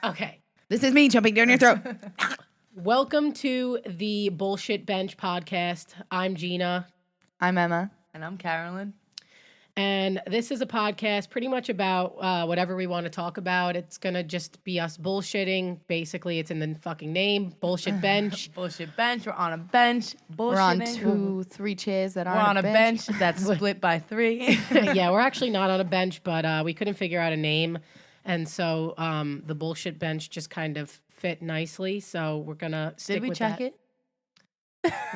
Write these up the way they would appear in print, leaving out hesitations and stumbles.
Okay. This is me jumping down your throat. Welcome to the Bullshit Bench podcast. I'm Gina. I'm Emma. And I'm Carolyn. And this is a podcast pretty much about whatever we want to talk about. It's going to just be us bullshitting. Basically, it's in the fucking name. Bullshit Bench. Bullshit bench. We're on a bench. We're on Bullshitting. 2-3 chairs that are We're on a bench that's split by 3. Yeah, we're actually not on a bench, but we couldn't figure out a name. And so the Bullshit Bench just kind of fit nicely. So we're going to stick with that. Did we check it?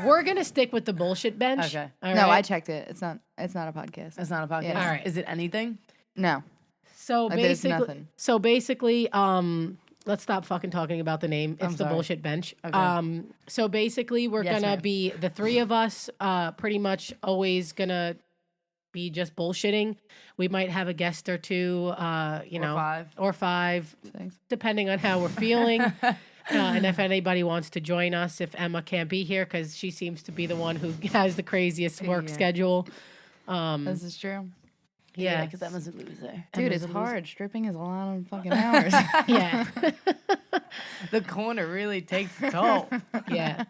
We're going to stick with the Bullshit Bench. Okay. All No, right? I checked it. It's not a podcast. It's not a podcast. Yeah. All right. Is it anything? No. So Like, there's basically, nothing. Let's stop fucking talking about the name. It's I'm the sorry. Bullshit Bench. Okay. So basically, we're Yes, gonna ma'am. be the three of us. Pretty much always gonna be just bullshitting. We might have a guest or two. Or five, Thanks. depending on how we're feeling. And if anybody wants to join us, if Emma can't be here, because she seems to be the one who has the craziest work Yeah. schedule. This is true. Yeah, because Emma's a loser. Dude, it's hard. Stripping is a lot of fucking hours. yeah. The corner really takes a toll. Yeah.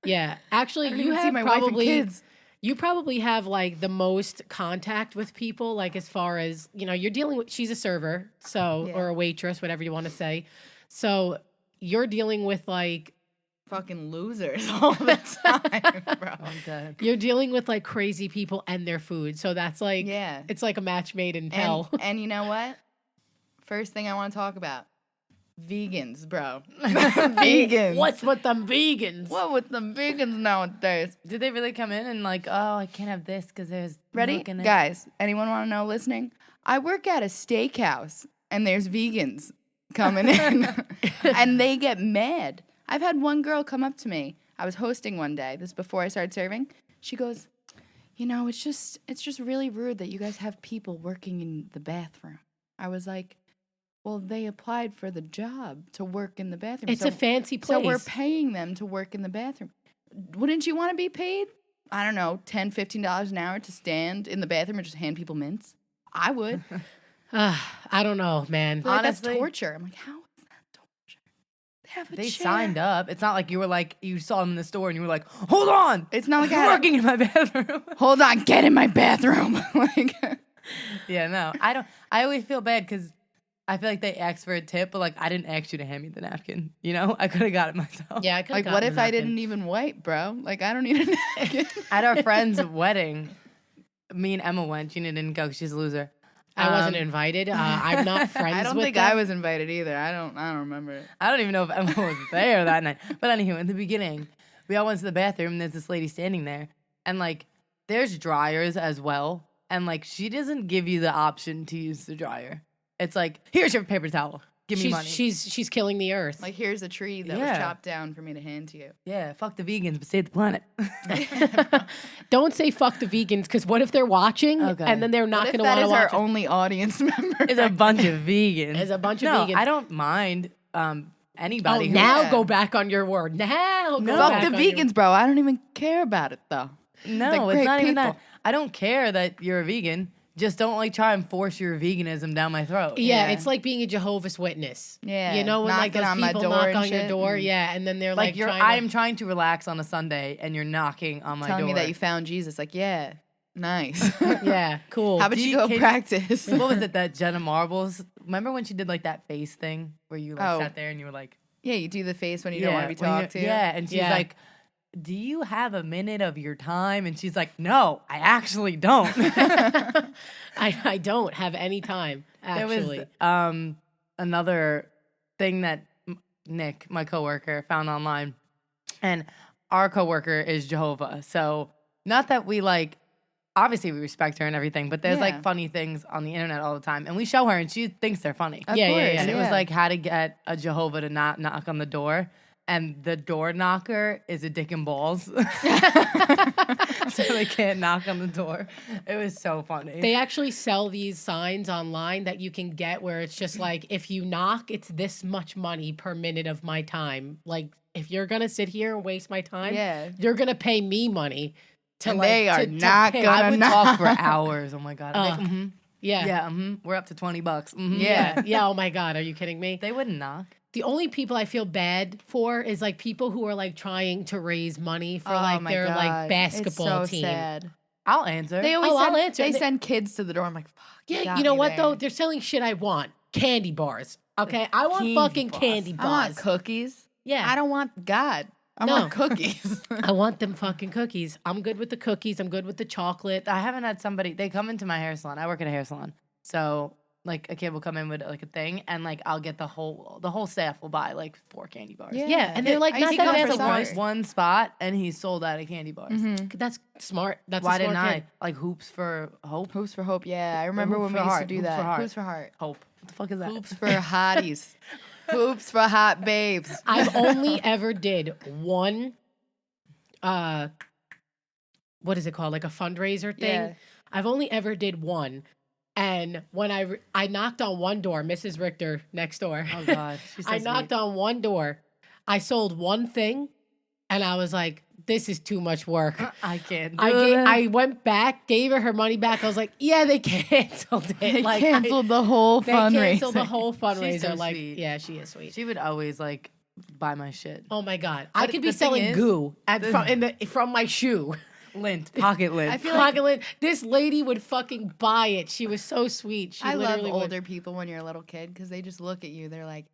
Yeah. Actually, I don't you even see have my wife and probably kids. you probably have like the most contact with people, like as far as, you're dealing with, she's a server, so, Yeah. or a waitress, whatever you want to say. So you're dealing with like, Fucking losers all the time, bro. I'm dead. you're dealing with like crazy people and their food. So that's like, Yeah. it's like a match made in hell. And you know what? First thing I want to talk about. Vegans, bro. Vegans. What's with them vegans? What with the vegans nowadays? Did they really come in and like, oh, I can't have this because there's Ready? milk in it? Guys, anyone want to know listening? I work at a steakhouse and there's vegans coming in and they get mad. I've had one girl come up to me. I was hosting one day. This is before I started serving. She goes, it's just really rude that you guys have people working in the bathroom. I was like, well, they applied for the job to work in the bathroom. It's a fancy place. So we're paying them to work in the bathroom. Wouldn't you want to be paid, I don't know, $10, $15 an hour to stand in the bathroom and just hand people mints? I would. I don't know, man. Like, that's Honestly- torture. I'm like, how is that torture? They have a They chair. signed up. It's not like you were like, you saw them in the store and you were like, hold on. It's not like I I'm had working in my bathroom. hold on, get in my bathroom. Like, Yeah, no. I always feel bad because I feel like they asked for a tip, but like I didn't ask you to hand me the napkin. I could have got it myself. Yeah, I could like what if I didn't even wipe, bro? Like, I don't need a napkin. At our friend's wedding, me and Emma went. Gina didn't go 'cause she's a loser. I wasn't invited. I'm not friends I don't with think them. I was invited either. I don't remember it. I don't even know if Emma was there that night. But anywho, in the beginning, we all went to the bathroom and there's this lady standing there. And like, there's dryers as well. And like, she doesn't give you the option to use the dryer. It's like, here's your paper towel. Give me money. She's killing the earth. Like, here's a tree that was Yeah. chopped down for me to hand to you. Yeah, fuck the vegans, but save the planet. Don't say fuck the vegans, because what if they're watching Okay. and then they're not What going if to that want to is our watch it? only audience member? It's a bunch of vegans. There's a bunch of no, vegans. I don't mind Oh, anybody. now Yeah. go back on your word. Now go Fuck back the on your- vegans, bro. I don't even care about it, though. No, They're it's great not even that. people. I don't care that you're a vegan. Just don't like try and force your veganism down my throat. Yeah, Yeah. it's like being a Jehovah's Witness. Yeah, You know, when like knocking those on my people door knock and on your shit. door, yeah, and then they're like, Like I'm trying to relax on a Sunday and you're knocking on my Telling door. me that you found Jesus. Like, yeah, nice. yeah, cool. How about you go practice? What was it that Jenna Marbles? Remember when she did like that face thing where you like Oh. sat there and you were like, Yeah, you do the face when you don't want to be when you- talked to. Yeah, and she's Yeah. like, do you have a minute of your time? And she's like, no, I actually don't. I don't have any time, actually. There was another thing that Nick, my coworker, found online, and our coworker is Jehovah. So not that we like, obviously we respect her and everything, but there's Yeah. like funny things on the internet all the time, and we show her, and she thinks they're funny. Of Yeah, yeah, course, yeah. And it was like how to get a Jehovah to not knock on the door. And the door knocker is a dick and balls. So they can't knock on the door. It was so funny. They actually sell these signs online that you can get where it's just like, if you knock, it's this much money per minute of my time. Like, if you're going to sit here and waste my time, Yeah. you're going to pay me money. To And like, they are to not pay. gonna I would knock. talk for hours. Oh my God. I'm like, mhm. Yeah. Yeah, we're up to $20. Yeah. Yeah. Oh my God. Are you kidding me? They wouldn't knock. The only people I feel bad for is like people who are like trying to raise money for like my their God. like basketball it's so team. Sad. I'll answer. They always I'll send, answer. They send kids to the door. I'm like, fuck. Yeah, got you know me what there. though? They're selling shit I want. Candy bars. Okay, I want Candy fucking bars. candy I want bars. cookies. Yeah, I don't want God. I No. want cookies. I want them fucking cookies. I'm good with the cookies. I'm good with the chocolate. I haven't had somebody. They come into my hair salon. I work at a hair salon, so like a kid will come in with like a thing, and like I'll get the whole staff will buy like 4 candy bars. Yeah, and they're like I not used to that come bad for for summer. one. One spot, and he sold out of candy bars. That's smart. That's Why a smart didn't kid. I? Like hoops for hope. Hoops for Hope. Yeah, I remember Hoops when we for used to heart. do Hoops that. for heart. Hoops for heart. Hope. What the fuck is that? Hoops for hotties. Hoops for hot babes. I've only ever did one. What is it called? Like a fundraiser thing. Yeah. I've only ever did one, and when I knocked on one door, Mrs. Richter next door. Oh God, she's so I knocked on one door. I sold one thing, and I was like, "This is too much work." I can't. I went back, gave her money back. I was like, "Yeah, they canceled it. They like canceled the whole They fundraiser. canceled the whole fundraiser. so like, sweet. yeah, she is sweet. She would always like buy my shit. Oh my God, I But could be the thing selling is, goo from my shoe. Lint, pocket lint. I feel like Chocolate. This lady would fucking buy it. She was so sweet. She I love literally would. older people when you're a little kid because they just look at you. They're like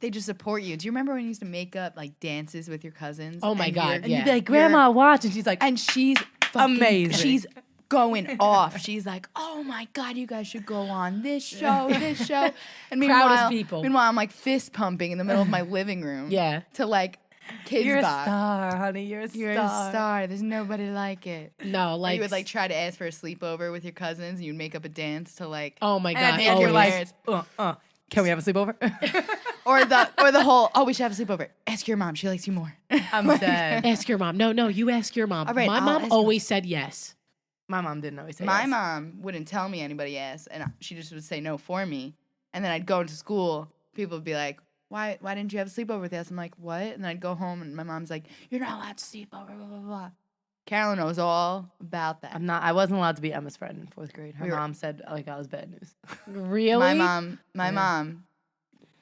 they just support you. Do you remember when you used to make up like dances with your cousins? Oh my And God, you're- and yeah. you'd be like, "Grandma, watch," and she's like, And she's fucking, Amazing. She's going off. She's like, "Oh my God, you guys should go on this show, this show." And Proudest people. Meanwhile, I'm like fist pumping in the middle of my living room. Yeah. To like kids "You're a box. star, honey. You're a You're star." a star. There's nobody like it. No, Or like you would like try to ask for a sleepover with your cousins. And you'd make up a dance to like. oh my and God, at the end you're always. like, Can we have a sleepover? or the whole. Oh, we should have a sleepover. Ask your mom. She likes you more. I'm dead. Ask your mom. No, you ask your mom. All right, My I'll mom ask always said yes. My mom didn't always say My yes. mom wouldn't tell me anybody asked, and she just would say no for me. And then I'd go into school. People would be like, "Why didn't you have a sleepover with us?" I'm like, "What?" And then I'd go home, and my mom's like, "You're not allowed to sleep over." Blah blah blah. Carolyn knows all about that. I wasn't allowed to be Emma's friend in 4th grade. Her We were- mom said like I was bad news. Really? My mom,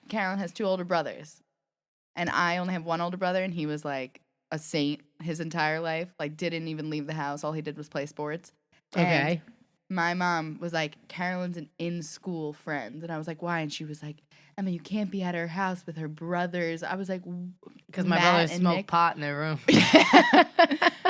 Carolyn has 2 older brothers, and I only have one older brother, and he was like a saint his entire life. Like didn't even leave the house. All he did was play sports. And Okay. my mom was like, Carolyn's an in-school friend. And I was like, why? And she was like, Emma, you can't be at her house with her brothers. I was like, Because my Matt brothers and smoke Nick. pot in their room.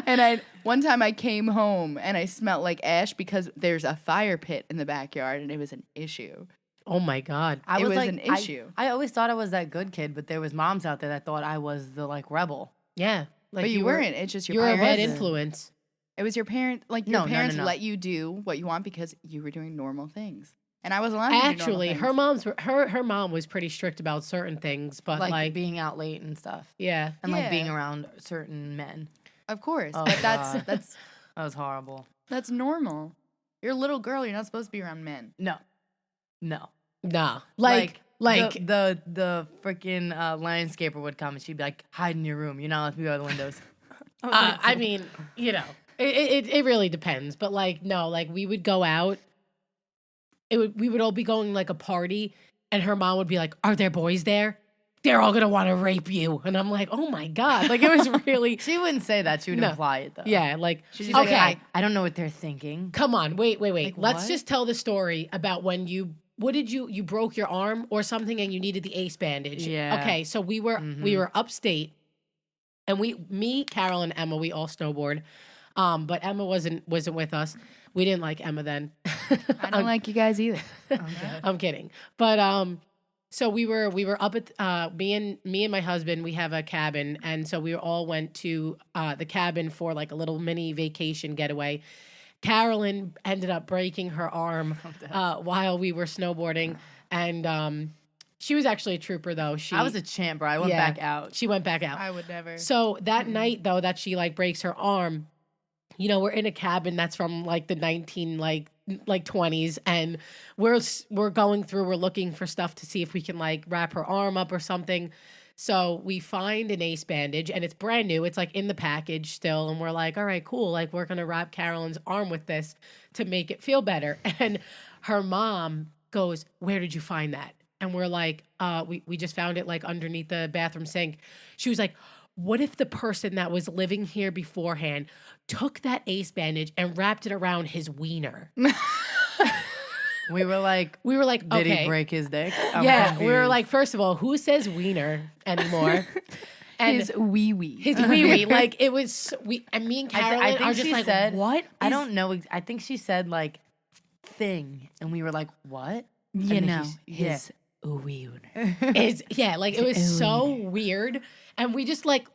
And one time I came home and I smelled like ash because there's a fire pit in the backyard and it was an issue. Oh my God. I It was like, an issue. I always thought I was that good kid, but there was moms out there that thought I was the like rebel. Yeah. Like But you weren't. It's just your You were a parents. bad influence. It was your parent. Like No, your no, parents no. let you do what you want because you were doing normal things. And I wasn't allowed to do normal Actually, things. her mom was pretty strict about certain things, but Like, being out late and stuff. yeah. And like being Yeah. around certain men. Of course. Oh, but God. that's That was horrible. that's normal. You're a little girl. You're not supposed to be around men. No. Nah. Like the freaking landscaper would come and she'd be like, hide in your room. You're not allowed to be by the windows. I mean, you know, it really depends. But like, no, like we would go out. We would all be going like a party, and her mom would be like, "Are there boys there? They're all gonna want to rape you." And I'm like, "Oh my God!" Like it was really, She wouldn't say that. She would No. imply it though. yeah. Like She's okay, like, I don't know what they're thinking. come on, wait. Like, Let's what? just tell the story about when you. What did you broke your arm or something, and you needed the ace bandage? Yeah. Okay, so we were upstate, and me, Carol, and Emma, we all snowboard. But Emma wasn't with us. We didn't like Emma then. I don't like you guys either. I'm kidding. But so we were up at me and my husband, we have a cabin, and so we all went to the cabin for like a little mini vacation getaway. Carolyn ended up breaking her arm while we were snowboarding, and she was actually a trooper though. I was a champ, bro. I went Yeah. back out. She went back out. I would never. So that night though that she like breaks her arm, you know, we're in a cabin that's from like the 20s, and we're going through, we're looking for stuff to see if we can like wrap her arm up or something. So we find an ace bandage, and it's brand new. It's like in the package still, and we're like, all right, cool. Like we're gonna wrap Carolyn's arm with this to make it feel better. And her mom goes, "Where did you find that?" And we're like, we just found it like underneath the bathroom sink. She was like, what if the person that was living here beforehand took that ace bandage and wrapped it around his wiener? We were like, okay. Did he break his dick? I'm Yeah, we were confused. like, first of all, who says wiener anymore? And His wee. his wee wee, like it was. And me and Carolyn I think are just she like, said, what? I is-" don't know. I think she said like thing, and we were like, what? You And then know, yeah. his wee. Is like it was so weird, and we just like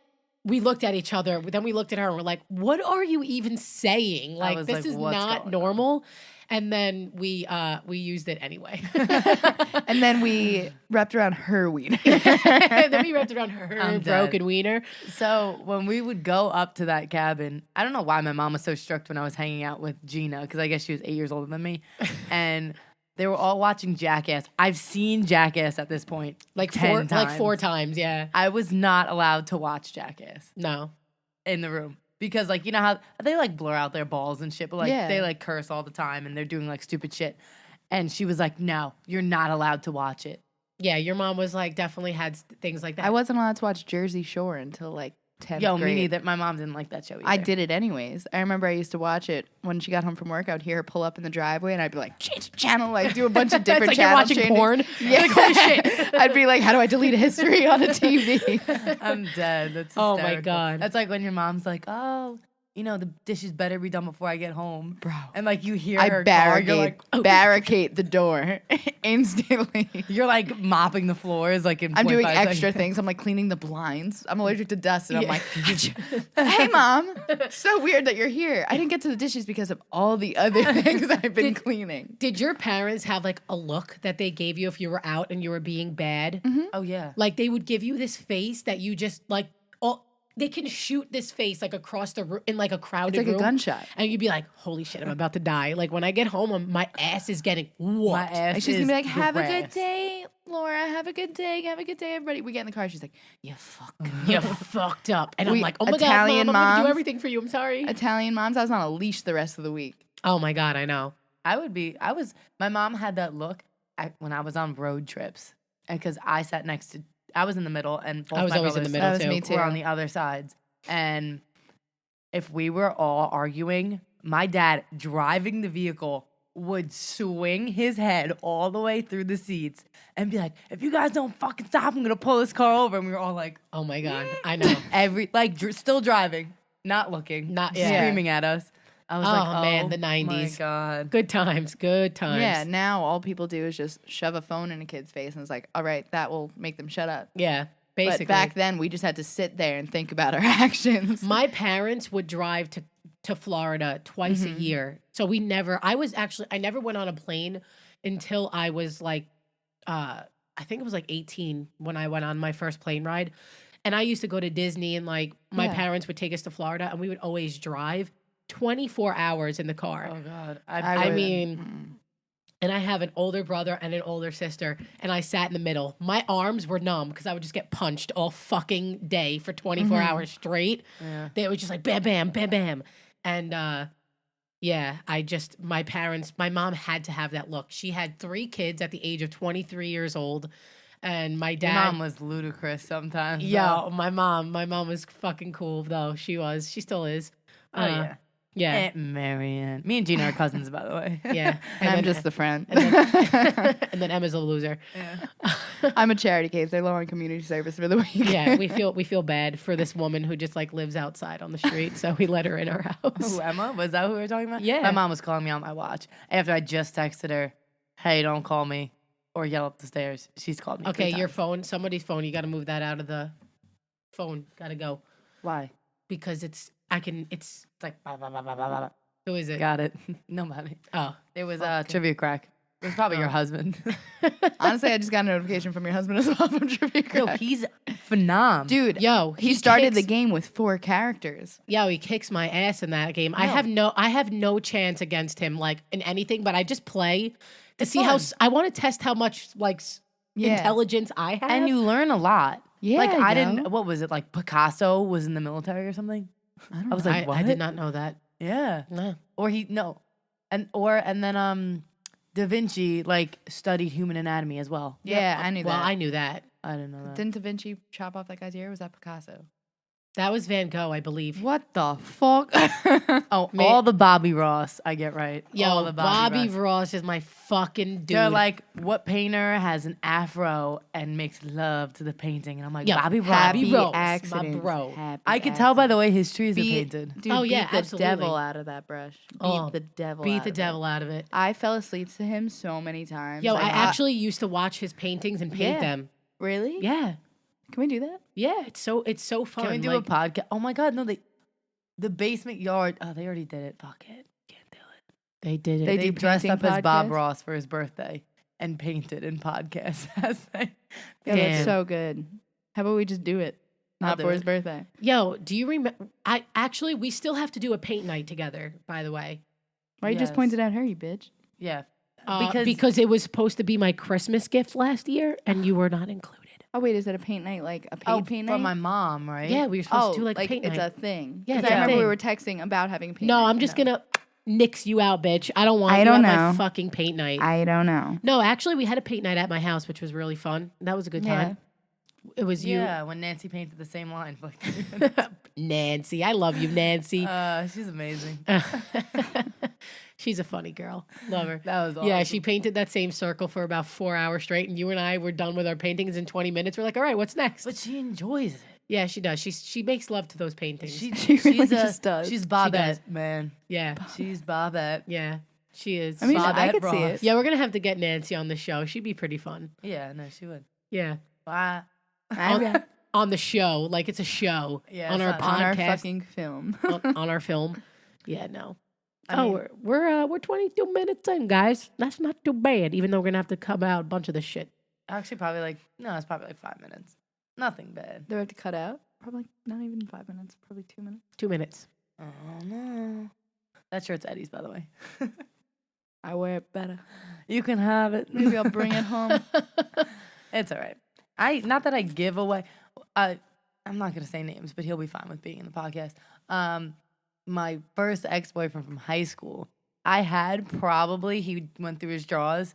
we looked at each other. Then we looked at her and we're like, "What are you even saying? Like was this like, is "What's not going normal." And then we used it anyway. And then we wrapped around her wiener. And then we wrapped around her I'm broken dead. wiener. So when we would go up to that cabin, I don't know why my mom was so strict when I was hanging out with Gina, because I guess she was 8 years older than me, and they were all watching Jackass. I've seen Jackass at this point Like 10 four times. times, yeah. I was not allowed to watch Jackass No. in the room. Because, like, you know how they, like, blur out their balls and shit, but, like, Yeah. they, like, curse all the time and they're doing, like, stupid shit. And she was like, no, you're not allowed to watch it. Yeah, your mom was like definitely had things like that. I wasn't allowed to watch Jersey Shore until like 10th Yo, grade. me neither. My mom didn't like that show either. I did it anyways. I remember I used to watch it when she got home from work. I would hear her pull up in the driveway, and I'd be like, "Change the channel!" Like do a bunch of different It's like you're channel watching changes. porn. Yeah, Like, holy shit. I'd be like, "How do I delete a history on a TV?" I'm dead. That's Oh, my hysterical. God. That's like when your mom's like, oh, you know, the dishes better be done before I get home. Bro. And, like, you hear I her car, you're like, barricade the door instantly. you're like mopping the floors, like in I'm doing 0.5 extra seconds. things. I'm like cleaning the blinds. I'm allergic to dust, and I'm Yeah. like, "Hey, mom, so weird that you're here. I didn't get to the dishes because of all the other things I've been cleaning." Did your parents have like a look that they gave you if you were out and you were being bad? Oh, yeah. Like they would give you this face that you just like, they can shoot this face like across the room in like a crowded It's like room. a gunshot. And you'd be like, holy shit, I'm about to die. Like when I get home, my ass is getting whooped. My ass And she's is gonna be like, "Have a good grass. day, Laura. Have a good day. Have a good day, everybody." We get in the car. She's like, "You fuck." You're fucked up. And I'm We- like, oh my Italian God, Mom, I'm going to do moms- everything for you. I'm sorry. Italian moms. I was on a leash the rest of the week. Oh my God, I know. My mom had that look when I was on road trips. And because I was in the middle and both I was my always in the brothers middle That was too. me too. were on the other sides. And if we were all arguing, my dad driving the vehicle would swing his head all the way through the seats and be like, if you guys don't fucking stop, I'm gonna pull this car over. And we were all like, Oh my God, I know. still driving, not looking, Not- yeah. screaming at us. I was Oh, like, man, the my 90s. God. Good times, good times. Yeah. Now all people do is just shove a phone in a kid's face, and it's like, all right, that will make them shut up. Yeah, basically. But back then, we just had to sit there and think about our actions. My parents would drive to Florida twice a year. So I never went on a plane until I was like, I think it was like 18 when I went on my first plane ride. And I used to go to Disney and like my Yeah. parents would take us to Florida and we would always drive 24 hours in the car. Oh God. I would- mean, and I have an older brother and an older sister, and I sat in the middle. My arms were numb because I would just get punched all fucking day for 24 hours straight. Yeah. They would just like bam, bam, bam, bam. And yeah, my mom had to have that look. She had 3 kids at the age of 23 years old. And my Your dad. mom was ludicrous sometimes. Yo, my mom was fucking cool though. She still is. Oh, yeah. Yeah. Aunt Marianne. Me and Gina are cousins, by the way. Yeah. And I'm then- just the friend. and then Emma's a loser. I'm a charity case. They're low on community service for the week. Yeah, we feel bad for this woman who just like lives outside on the street, so we let her in our house. Who, Emma? Was that who we were talking about? Yeah. My mom was calling me on my watch after I just texted her, hey, don't call me or yell up the stairs. She's called me. Okay, 3 your times. phone, somebody's phone, you got to move that out of the phone. Got to go Why? because it's It's like, blah, blah, blah, blah, blah, blah. who is it? Got it. Nobody. Oh, It was Trivia Crack. It was probably your Oh. husband. Honestly, I just got a notification from your husband as well from Trivia No, Crack. he's phenomenal. Dude, yo, he started the kicks- game with 4 characters. Yo, he kicks my ass in that game. I have no chance against him like in anything, but I just play to It's see how fun. I want to test how much like Yeah. intelligence I have. And you learn a lot. Yeah, Like, I yo. didn't, what was it? Like, Picasso was in the military or something? I don't I was know. like, what? I did not know that. Yeah. No. Or he, no. And then Da Vinci like studied human anatomy as well. Yeah, I knew Well, that. I knew that. I didn't know that. Didn't Da Vinci chop off that guy's ear? Or was that Picasso? That was Van Gogh, I believe. What the fuck? Oh, Man. all the Bobby Ross, I get right. all Yo, the Bobby Ross. Ross is my fucking dude. They're like, what painter has an afro and makes love to the painting? And I'm like, Yo, Bobby Ross. Happy Rose, my accidents. bro. Happy I could tell by the way his trees are Beat, painted. dude, Oh, beat yeah, the absolutely. devil out of that brush. Beat Oh, the devil Beat out the of devil it. out of it. I fell asleep to him so many times. Yo, Like, I actually used to watch his paintings and paint Yeah. them. Really? Yeah. Can we do that? Yeah, it's so fun. Can we do like, a podcast? Oh my god, no, the basement yard. Oh, they already did it. Fuck it. Can't do it. They did it. They They do dressed up painting as Bob podcasts? Ross for his birthday and painted in podcast as they. Yeah, Damn. that's so good. How about we just do it? I'll Not do for it. his birthday. Yo, do you remember? We still have to do a paint night together. By the way, Why you just Yes. pointed at her, you bitch? Yeah. because it was supposed to be my Christmas gift last year, and you were not included. Oh wait, is it a paint night? Like a paint paint night? from my mom, right? Yeah, we were supposed oh, to do like a paint it's night. a thing. Yeah, 'Cause it's I a remember we thing. were texting about having a paint No, night. I'm just gonna nix you out, bitch. I don't want I you don't at my know. fucking paint night. I don't know. No, actually, we had a paint night at my house, which was really fun. That was a good time. It was you, Yeah, when Nancy painted the same line. Like, Nancy. I love you, Nancy. she's amazing. She's a funny girl. Love her. That was awesome. Yeah, she painted that same circle for about 4 hours straight, and you and I were done with our paintings in 20 minutes. We're like, all right, what's next? But she enjoys it. Yeah, she does. She makes love to those paintings. She really just does. She's does. Bobette, man. yeah, She's Bobette. yeah, she is. I mean, I Bobette could see Ross. it. yeah, we're gonna have to get Nancy on the show. She'd be pretty fun. Yeah, no, she would. Yeah, Wow. on the show, like it's a show Yeah, on it's our not- podcast, on our fucking film. on our film. Yeah, no. I mean- We're 22 minutes in, guys. That's not too bad. Even though we're gonna have to cut out a bunch of this shit. Actually, probably like, no, it's probably like 5 minutes. Nothing bad. Do we have to cut out? Probably not even 5 minutes. Probably 2 minutes. 2 minutes. Oh, no. That shirt's Eddie's, by the way. I wear it better. You can have it. Maybe I'll bring it home. It's all right. Not that I give away. I'm not gonna say names, but he'll be fine with being in the podcast. My first ex-boyfriend from high school, he went through his drawers,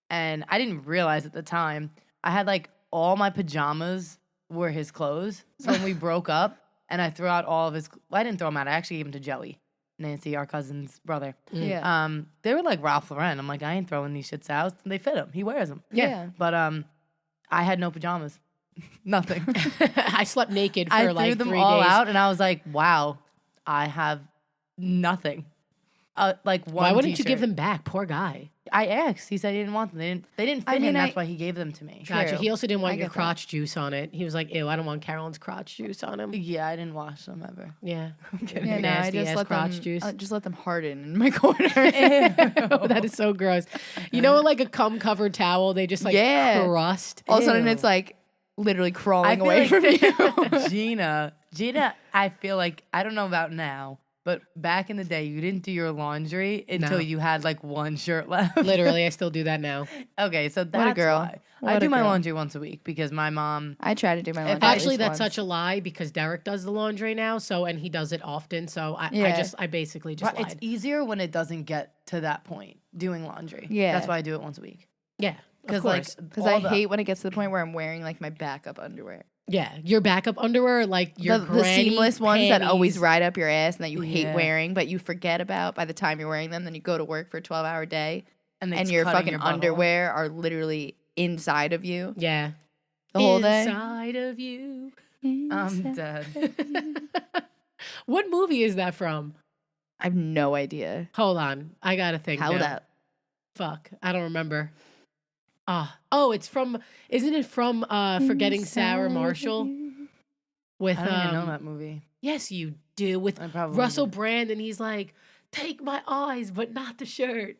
and I didn't realize at the time I had like all my pajamas were his clothes. So when we broke up, and I threw out all of his, I didn't throw them out. I actually gave them to Joey, Nancy, our cousin's brother. Yeah. They were like Ralph Lauren. I'm like, I ain't throwing these shits out. They fit him. He wears them. Yeah. But I had no pajamas. Nothing. I slept naked for I threw like them 3 all days. out, and I was like, wow, I have nothing. Like one. Why wouldn't you give t-shirt. them back? Poor guy. I asked. He said he didn't want them. They didn't fit I mean, him. That's why he gave them to me. Gotcha. True. He also didn't I want your get that. crotch juice on it. He was like, ew, I don't want Carolyn's crotch juice on him. Yeah, I didn't wash them ever. Yeah. Yeah, no, I Nasty just ass let crotch them. juice. Just let them harden in my corner. That is so gross. You know, like a cum covered towel, they just like Yeah. crust. All of a sudden, Ew. it's like literally I crawling feel away like from you. Gina, I feel like, I don't know about now, but back in the day, you didn't do your laundry until No. you had like one shirt left. Literally, I still do that now. Okay, so that's girl. why. What I a do my girl. laundry once a week because my mom. I try to do my laundry. at Actually, least that's once. such a lie because Derek does the laundry now, and he does it often. So Yeah. I basically just It's lied. easier when it doesn't get to that point doing laundry. Yeah. That's why I do it once a week. Yeah, of Because like, course. Because I hate when it gets to the point where I'm wearing like my backup underwear. Yeah, your backup underwear, like your the granny seamless ones that always panties. ride up your ass and that you hate Yeah. wearing, but you forget about by the time you're wearing them. Then you go to work for a 12-hour day, and, and it's your cutting fucking your butthole. underwear are literally inside of you Yeah, the whole day. inside of you. I'm dead. What movie is that from? I have no idea. Hold on, I gotta think. Hold now. up. Fuck, I don't remember. Oh, it's from. Isn't it from Forgetting Sarah Inside Marshall? you. With I don't even know that movie. Yes, you do. With I probably Russell do. Brand, and he's like, "Take my eyes, but not the shirt."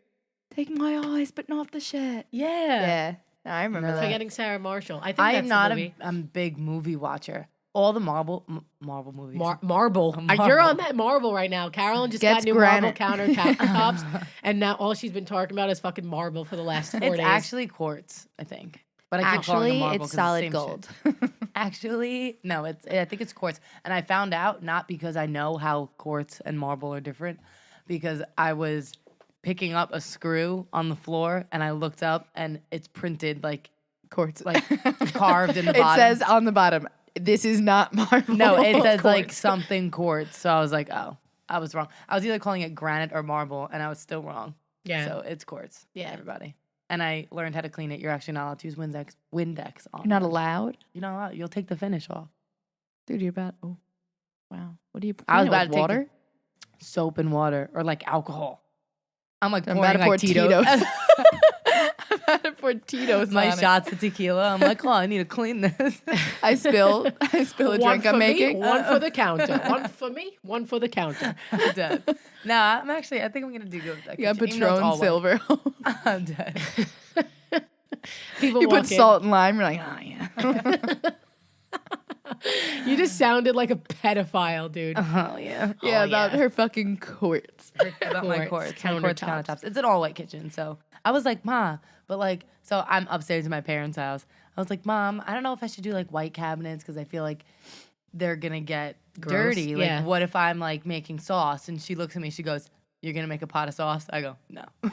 Take my eyes, but not the shit. Yeah, Yeah, no, I remember No. that. Forgetting Sarah Marshall. I think I that's am not the movie. a big movie watcher. All the Marvel movies. Marble. Marble. You're on that marble right now. Carolyn just Gets got new granite. marble countertops, and now all she's been talking about is fucking marble for the last 4 It's days. actually quartz, I think. But I keep calling it Actually, marble it's 'cause solid the same gold. shit. Actually, no, I think it's quartz. And I found out not because I know how quartz and marble are different, because I was picking up a screw on the floor, and I looked up, and it's printed like Quartz. carved in the It bottom. says on the bottom, "This is not marble." No, it says like Quartz. something quartz. So I was like, oh, I was wrong. I was either calling it granite or marble, and I was still wrong. Yeah. So it's quartz. Yeah. Everybody. And I learned how to clean it. You're actually not allowed to use Windex on. You're not it. allowed, You're not allowed. You'll take the finish off. dude. You're about. Oh, wow. What do you? I was clean it about with to take water. Soap and water or like alcohol. I'm like I'm pouring about to like pour Tito's. I'm about to pour Tito's My on it. shots of tequila. I'm like, oh, I need to clean this. I spill a One drink for I'm me, making. one for the counter. One for me, one for the counter. I'm dead. No, I think I'm gonna do good with that. You got kitchen, even though it's Patron all white. Silver. I'm dead. People You put walk in. salt and lime. You're like, oh yeah. You just sounded like a pedophile, dude. Oh yeah. Yeah, Oh, about yeah. her fucking quartz. About my Quartz quartz countertops. It's an all white kitchen, so I was like, Ma, but like, so I'm upstairs in my parents' house. I was like, Mom, I don't know if I should do like white cabinets because I feel like they're gonna get Gross, dirty. yeah. Like, what if I'm like making sauce? And she looks at me, she goes, "You're gonna make a pot of sauce?" I go, "No." What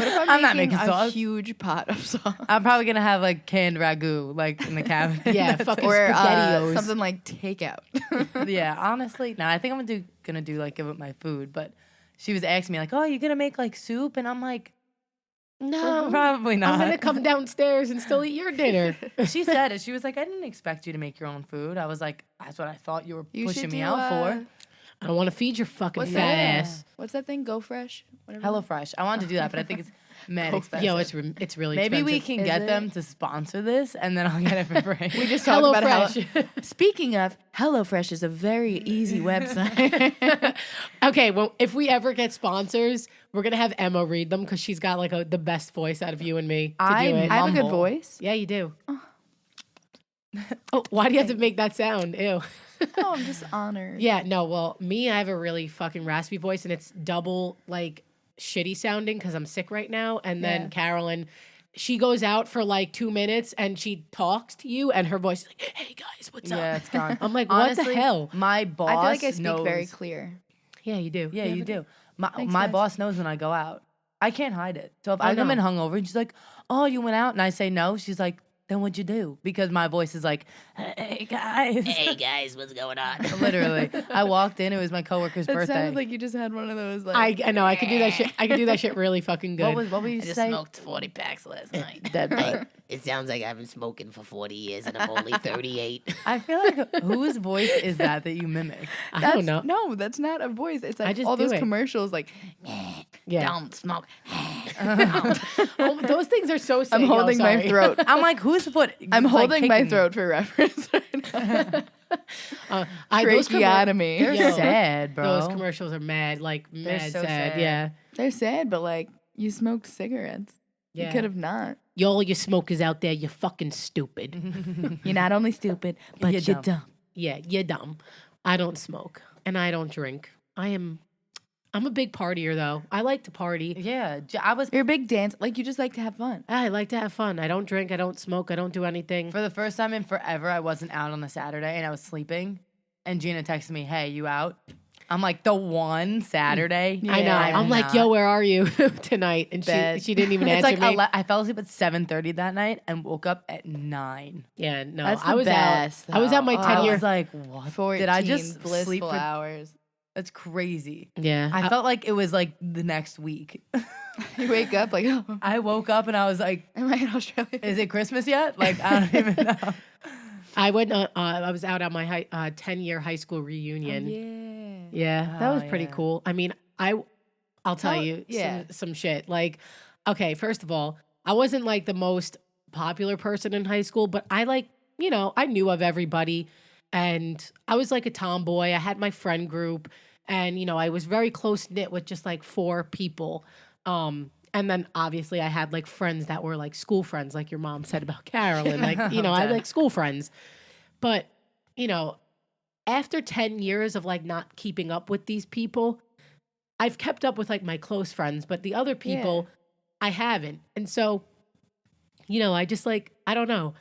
if I'm not making a sauce. huge pot of sauce? I'm probably gonna have like canned ragu like in the cabinet. Yeah, That's fucking it. Or SpaghettiOs. something like takeout. Yeah, honestly, no. I think I'm gonna do like give up my food. But she was asking me like, "Oh, you're gonna make like soup?" And I'm like, No, probably not. I'm gonna come downstairs and still eat your dinner. She said it. She was like, "I didn't expect you to make your own food." I was like, "That's what I thought you were You pushing should me do, out for." I don't want to feed your fucking What's fat that? ass. What's that thing? Go Fresh? Whatever. HelloFresh. I wanted to do that, but I think it's mad Go expensive. Yo, it's really Maybe we expensive. can Is get it? them to sponsor this, and then I'll get it for free. We just talked about how. HelloFresh. Speaking of, HelloFresh is a very easy website. Okay, well, if we ever get sponsors, we're gonna have Emma read them because she's got like the best voice out of you and me to do it. I have a good Mumble. voice. Yeah, you do. Oh, why do you have to make that sound? Ew. Oh, I'm just honored. Yeah, no, well, me, I have a really fucking raspy voice and it's double like shitty sounding because I'm sick right now. And then Yeah. Carolyn, she goes out for like 2 minutes and she talks to you and her voice is like, "Hey guys, what's up?" Yeah, it's gone. I'm like, what Honestly, the hell? My boss I feel like I speak knows. very clear. Yeah, you do. Yeah, you do. My Thanks, my guys. boss knows when I go out. I can't hide it. So if I I come know. in hungover and she's like, "Oh, you went out," and I say no, she's like, "Then what'd you do?" Because my voice is like, "Hey guys." Hey guys, what's going on? Literally, I walked in. It was my coworker's It birthday. sounded like you just had one of those like. I know I could do that shit. I could do that shit really fucking good. what were you I just saying? smoked 40 packs last night. Dead butt. It sounds like I've been smoking for 40 years and I'm only 38. I feel like whose voice is that you mimic? I don't know. No, that's not a voice. It's like just all do those it. commercials. Like Yeah. Don't smoke. Oh, those things are so sick. I'm holding my sorry. throat. I'm like, who's put? I'm like, holding my kicking me? throat for reference right now. Those Tracheotomy. They're Yo, sad, bro. Those commercials are mad, like They're mad so sad. sad. Yeah. They're sad, but like you smoked cigarettes. Yeah. You could have not. Y'all, you smokers out there, you're fucking stupid. You're not only stupid, but You're you're dumb. dumb. Yeah, you're dumb. I don't smoke and I don't drink. I'm a big partier though. I like to party. Yeah, I was You're a big dance. Like you just like to have fun. I like to have fun. I don't drink. I don't smoke. I don't do anything. for the first time in forever. I wasn't out on a Saturday and I was sleeping, and Gina texted me, "Hey, you out?" I'm like, the one Saturday. I know. I'm like, not. yo, where are you tonight? And Bed. she didn't even It's answer like me. I fell asleep at 7:30 that night and woke up at 9. Yeah, no. That's I the was best, out. I was at my though. 10 I year. was like, what? 14 Did I just blissful sleep for? hours? That's crazy. Yeah. I felt like it was like the next week. You wake up like, oh, I woke up and I was like, am I in Australia? is it Christmas yet? Like, I don't even know. I went. I was out at my 10-year high school reunion. Yeah. Yeah, that Oh, was pretty yeah. cool. I mean, I'll tell Tell- you yeah. some shit. Like, okay, first of all, I wasn't like the most popular person in high school, but I like, I knew of everybody and I was like a tomboy. I had my friend group and, I was very close knit with just like 4 people. And then obviously I had like friends that were like school friends, like your mom said about Carolyn. Like, I had like school friends. But, after 10 years of like not keeping up with these people, I've kept up with like my close friends, but the other people I haven't. And so, I just like, I don't know.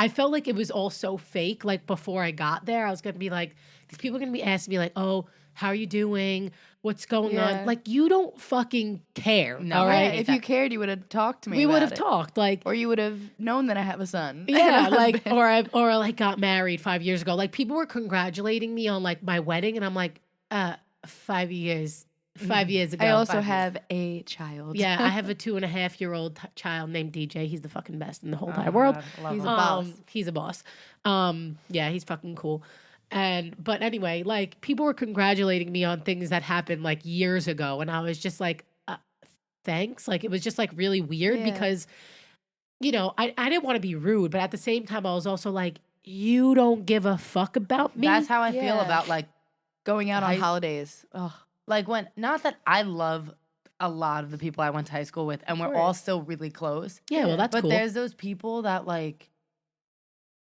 I felt like it was all so fake. Like before I got there, I was going to be like, these people are going to be asking me like, oh, how are you doing? What's going Yeah. on? Like, you don't fucking care. No, all I right. hate If you cared, you would have talked to me. We would have about it. talked. Like, Or you would have known that I have a son. and yeah, a like, husband. or like got married 5 years ago. Like, people were congratulating me on like my wedding, and I'm like, 5 years, 5 years ago. I also 5 years. have a child. Yeah, I have a 2.5-year-old child named DJ. He's the fucking best in the whole entire Oh my world. God, I love He's him. a boss. He's a boss. Yeah, he's fucking cool. But anyway, like, people were congratulating me on things that happened like years ago, and I was just like, thanks. Like, it was just like really weird Yeah. because, I didn't want to be rude, but at the same time, I was also like, you don't give a fuck about me. That's how I feel Yeah. about like Going out on I- holidays. Ugh. like when not that I love a lot of the people I went to high school with, and we're all still really close. Yeah, well, that's but cool. there's those people that like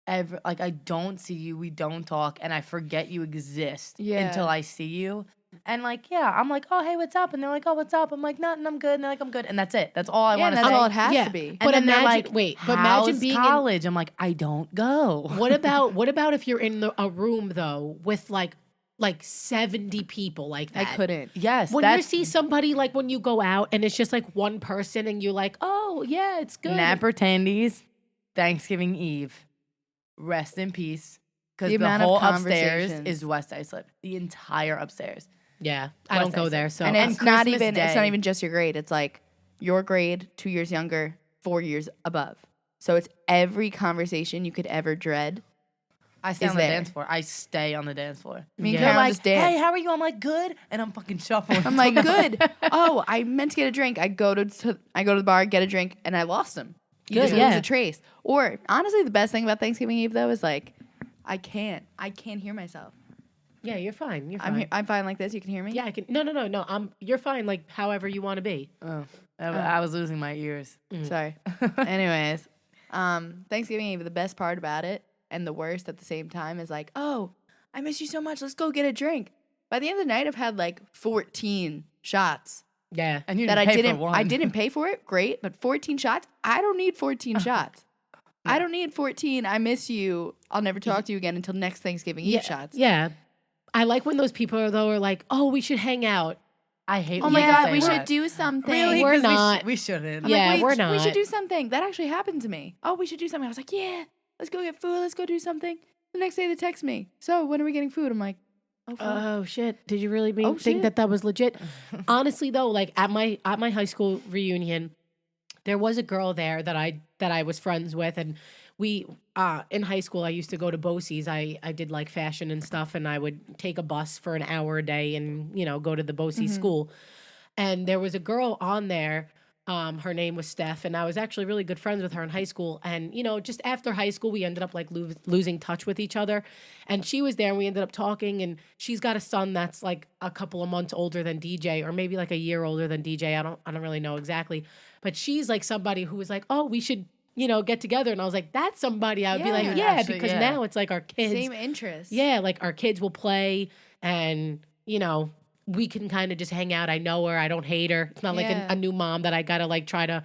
I don't see you, we don't talk, and I forget you exist Yeah. until I see you. And like, yeah, I'm like, oh hey, what's up? And they're like, oh, what's up? I'm like, nothing, I'm good. And they're like, I'm good. And that's it. That's all I Yeah, want and to that's say. all it has yeah, to be. And But then they're imagine, like, wait, but imagine "How's being in college. I'm like, I don't go. what about if you're in a room though with like 70 people like I that? couldn't. Yes, When you that's see somebody like when you go out and it's just like one person and you're like, oh yeah, it's good. Napper Tandy's Thanksgiving Eve. Rest in peace. Because The the amount of whole upstairs conversations. is West Islip. The entire upstairs. Yeah, I don't West go Islip. there. So And And it's not Christmas even it's not Day. even just your grade. It's like your grade, 2 years younger, 4 years above. So it's every conversation you could ever dread. I stay Is on the there. dance floor. I stay on the dance floor. Me and Yeah. They're Carolyn like, just dance. hey, how are you? I'm like, good. And I'm fucking shuffling. I'm like, good. Oh, I meant to get a drink. I go to the bar, get a drink, and I lost them. You Good, just yeah. lose a trace. Or honestly, the best thing about Thanksgiving Eve though is like, I can't hear myself. yeah, you're fine. You're fine. I'm fine like this. You can hear me. Yeah, I can. No. You're fine. Like however you want to be. Oh, I was losing my ears. Sorry. Anyways, Thanksgiving Eve, the best part about it and the worst at the same time is like, oh, I miss you so much. Let's go get a drink. By the end of the night, I've had like 14 shots Yeah, And you that didn't I pay didn't. for one. I didn't pay for it. Great, but 14 shots. I don't need 14 shots. I don't need 14. I miss you. I'll never talk to you again until next Thanksgiving Eve shots. Yeah, I like when those people are like, oh, we should hang out. I hate Oh when my people God, say we that. should do something. Really? We're 'Cause not. We shouldn't. I'm Yeah, like, we're We not. should do something. That actually happened to me. Oh, we should do something. I was like, yeah, let's go get food. Let's go do something. The next day they text me. So when are we getting food? I'm like, oh, fuck. Oh shit! Did you really Oh, think shit. that was legit? Honestly, though, like at my high school reunion, there was a girl there that I was friends with, and we in high school I used to go to BOCES. I did like fashion and stuff, and I would take a bus for an hour a day and go to the BOCES school. And there was a girl on there. Her name was Steph, and I was actually really good friends with her in high school. And just after high school, we ended up like losing touch with each other. And she was there, and we ended up talking. And she's got a son that's like a couple of months older than DJ, or maybe like a year older than DJ. I don't really know exactly. But she's like somebody who was like, oh, we should get together. And I was like, that's somebody I would be like, Yeah. yeah, Actually, because yeah. now it's like our kids. Same interest. Yeah, like our kids will play and, we can kind of just hang out. I know her. I don't hate her. It's not like Yeah. a new mom that I got to like try to,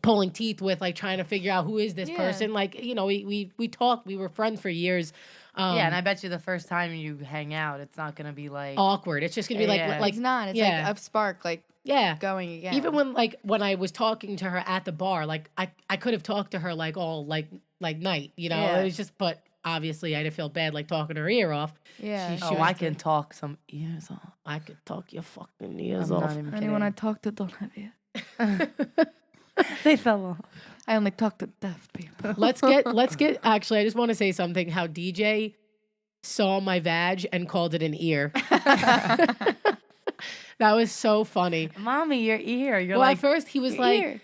pulling teeth with, like trying to figure out who is this Yeah. person. Like, we talked, we were friends for years. Yeah, and I bet you the first time you hang out, it's not gonna be like Awkward. It's just going to be Yeah. like, It's not. It's yeah. like a spark, like yeah. going again. Even when I was talking to her at the bar, like I could have talked to her like all like night, Yeah. It was just, but obviously I didn't feel bad like talking her ear off. Yeah. She oh, was I can talk some ears off. I could talk your fucking ears I'm off. not even kidding. Anyone I talk to don't have it. They fell off. I only talk to deaf people. Let's get actually I just want to say something how DJ saw my vag and called it an ear. That was so funny. Mommy, your ear. You're Well, like at first he was your like ear.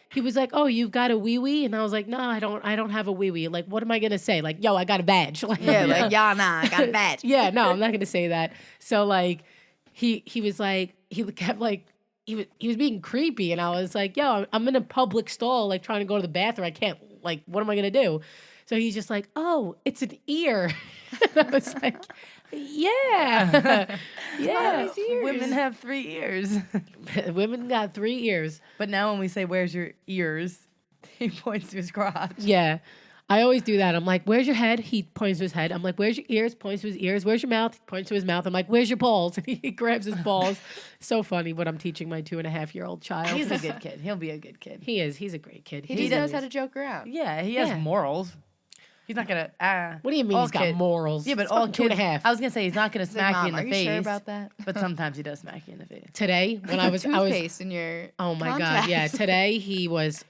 oh, you've got a wee wee, and I was like, no, I don't have a wee wee. Like, what am I gonna say? Like, yo, I got a vag. Like, Yeah, like, yeah, nah, I got a badge. yeah, no, I'm not gonna say that. So like, he was like, he kept like, he was being creepy, and I was like, yo, I'm in a public stall, like trying to go to the bathroom. I can't, like, what am I gonna do? So he's just like, oh, it's an ear. And I was like, yeah, yeah. Mommy's ears. women have 3 ears. Women got 3 ears. But now when we say where's your ears, he points to his crotch. Yeah. I always do that. I'm like, where's your head? He points to his head. I'm like, where's your ears? Points to his ears. Where's your mouth? He points to his mouth. I'm like, where's your balls? And he grabs his balls. So funny what I'm teaching my 2.5-year-old child. He's a good kid. He'll be a good kid. He is. He's a great kid. He just knows how to joke around. Yeah, he has Yeah. morals. He's not gonna. What do you mean all he's got kid- morals? Yeah, but He's all fucking 2.5. I was gonna say he's not gonna He's like, smack Mom, you in the are you face. sure about that? But sometimes he does smack you in the face. Today when Put I was toothpaste in your oh my contacts. god, yeah. Today he was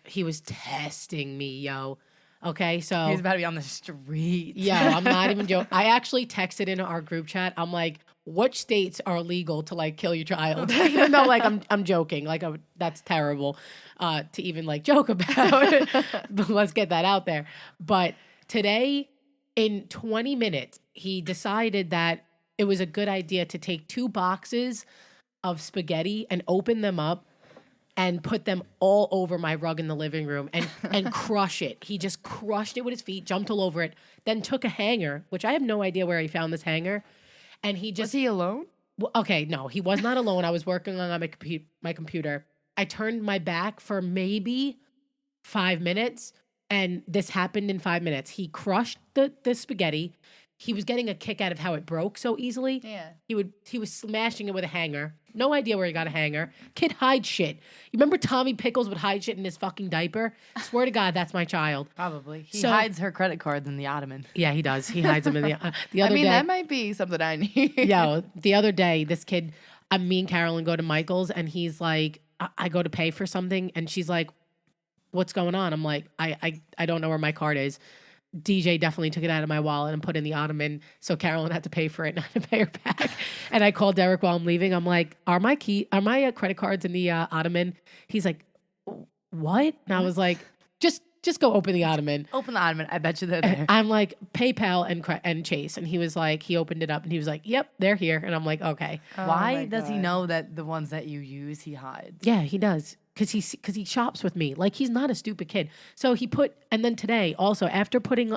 testing me, yo. Okay, so He's about to be on the street. yo, I'm not even joking. I actually texted in our group chat. I'm like, what states are legal to like kill your child? Even though like I'm joking, like that's terrible to even like joke about. But let's get that out there. But today, in 20 minutes, he decided that it was a good idea to take 2 boxes of spaghetti and open them up and put them all over my rug in the living room and crush it. He just crushed it with his feet, jumped all over it, then took a hanger, which I have no idea where he found this hanger. And he Was just, he alone? well, okay, no, he was not alone. I was working on my computer. I turned my back for maybe 5 minutes, and this happened in 5 minutes. He crushed the spaghetti. He was getting a kick out of how it broke so easily. Yeah. He was smashing it with a hanger. No idea where he got a hanger. Kid hides shit. You remember Tommy Pickles would hide shit in his fucking diaper? Swear to God, that's my child. Probably. He So- hides her credit cards in the ottoman. Yeah, he does. He hides them in the I other mean, day. that might be something I need. Yo, the other day, this kid, me and Carolyn go to Michael's, and he's like, I go to pay for something, and she's like, what's going on? I'm like, I don't know where my card is. DJ definitely took it out of my wallet and put it in the ottoman, so Carolyn had to pay for it, and I had to pay her back. And I called Derek while I'm leaving. I'm like, are my credit cards in the ottoman? He's like, what? And I was like, just go open the ottoman. Open the ottoman. I bet you they're there. I'm like, PayPal and Chase. And he was like, he opened it up and he was like, yep, they're here. And I'm like, okay. Oh Why my does he God. know that the ones that you use, he hides? Yeah, he does. Cause he shops with me. Like, he's not a stupid kid. So and then today also, after putting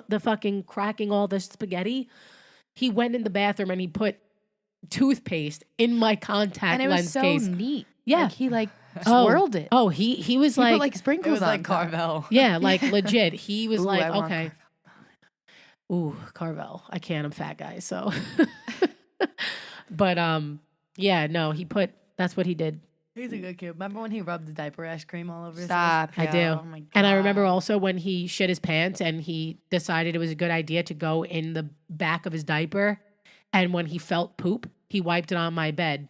cracking all the spaghetti, he went in the bathroom and he put toothpaste in my contact And it lens was so case. neat. Yeah. Like, he like swirled it. Oh, he was He like, put like It sprinkles was on like top. Carvel. yeah, like legit. He was Ooh, like, I want okay. Ooh, Carvel. I can't. I'm fat, guys. So, but yeah, no, that's what he did. He's a good kid. Remember when he rubbed the diaper rash cream all over his Stop. I yo. do. Oh my God. And I remember also when he shit his pants and he decided it was a good idea to go in the back of his diaper. And when he felt poop, he wiped it on my bed.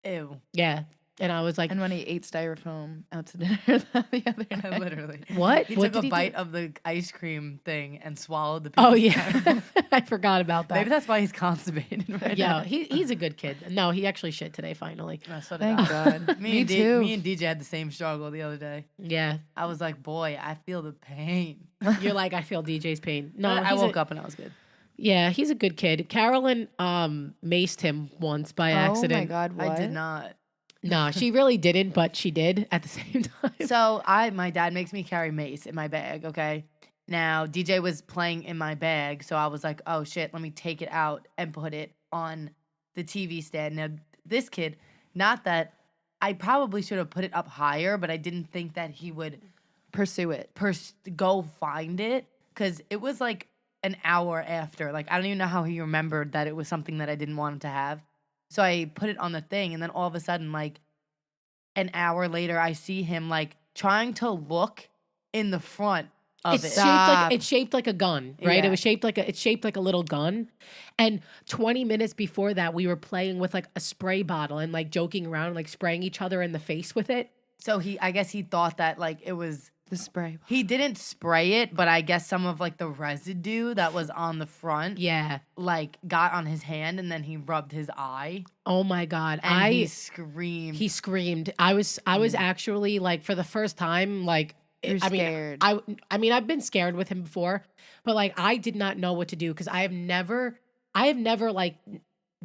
Ew. Yeah. And I was like, And when he ate styrofoam out to dinner the other night. Literally. what? He What took did a he bite do? of the ice cream thing and swallowed the piece. Oh, of yeah. caramel. I forgot about that. Maybe that's why he's constipated right Yeah, now. he's a good kid. No, he actually shit today, finally. No, so did Thank I. God. Me too. Me and DJ had the same struggle the other day. Yeah. I was like, boy, I feel the pain. You're like, I feel DJ's pain. No, I he's woke up and I was good. Yeah, he's a good kid. Carolyn maced him once by Oh my accident. God, what? I did not. No, she really didn't, but she did at the same time. So my dad makes me carry mace in my bag, okay? Now, DJ was playing in my bag, so I was like, oh shit, let me take it out and put it on the TV stand. Now, this kid, not that I probably should have put it up higher, but I didn't think that he would Pursue it. go find it because it was like an hour after. Like, I don't even know how he remembered that it was something that I didn't want him to have. So I put it on the thing, and then all of a sudden, like, an hour later, I see him, like, trying to look in the front of It's it. shaped like a gun, right? Yeah. It's shaped like a little gun. And 20 minutes before that, we were playing with like a spray bottle and like joking around, like spraying each other in the face with it. So I guess he thought that, like, it was... The spray. He didn't spray it, but I guess some of, like, the residue that was on the front, Yeah. like, got on his hand, and then he rubbed his eye, Oh my God. and he screamed. He screamed. I was actually like, for the first time, like, You're I mean, scared. I mean, I've been scared with him before, but like, I did not know what to do because I have never like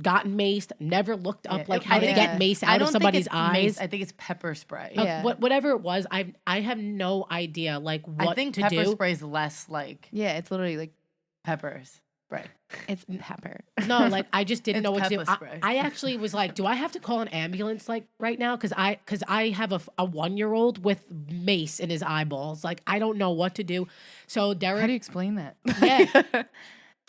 gotten maced, never looked up Yeah, like it- how to yeah. get mace out of somebody's eyes. Mace. I think it's pepper spray. Yeah. Whatever it was, I have no idea like what I think to pepper do. spray's less like Yeah, it's literally like peppers. spray. It's pepper. No, like I just didn't It's know what to do. pepper spray. I actually was like, do I have to call an ambulance like right now? Because I have a 1-year-old with mace in his eyeballs. Like I don't know what to do. So How Derek, do you explain that? yeah,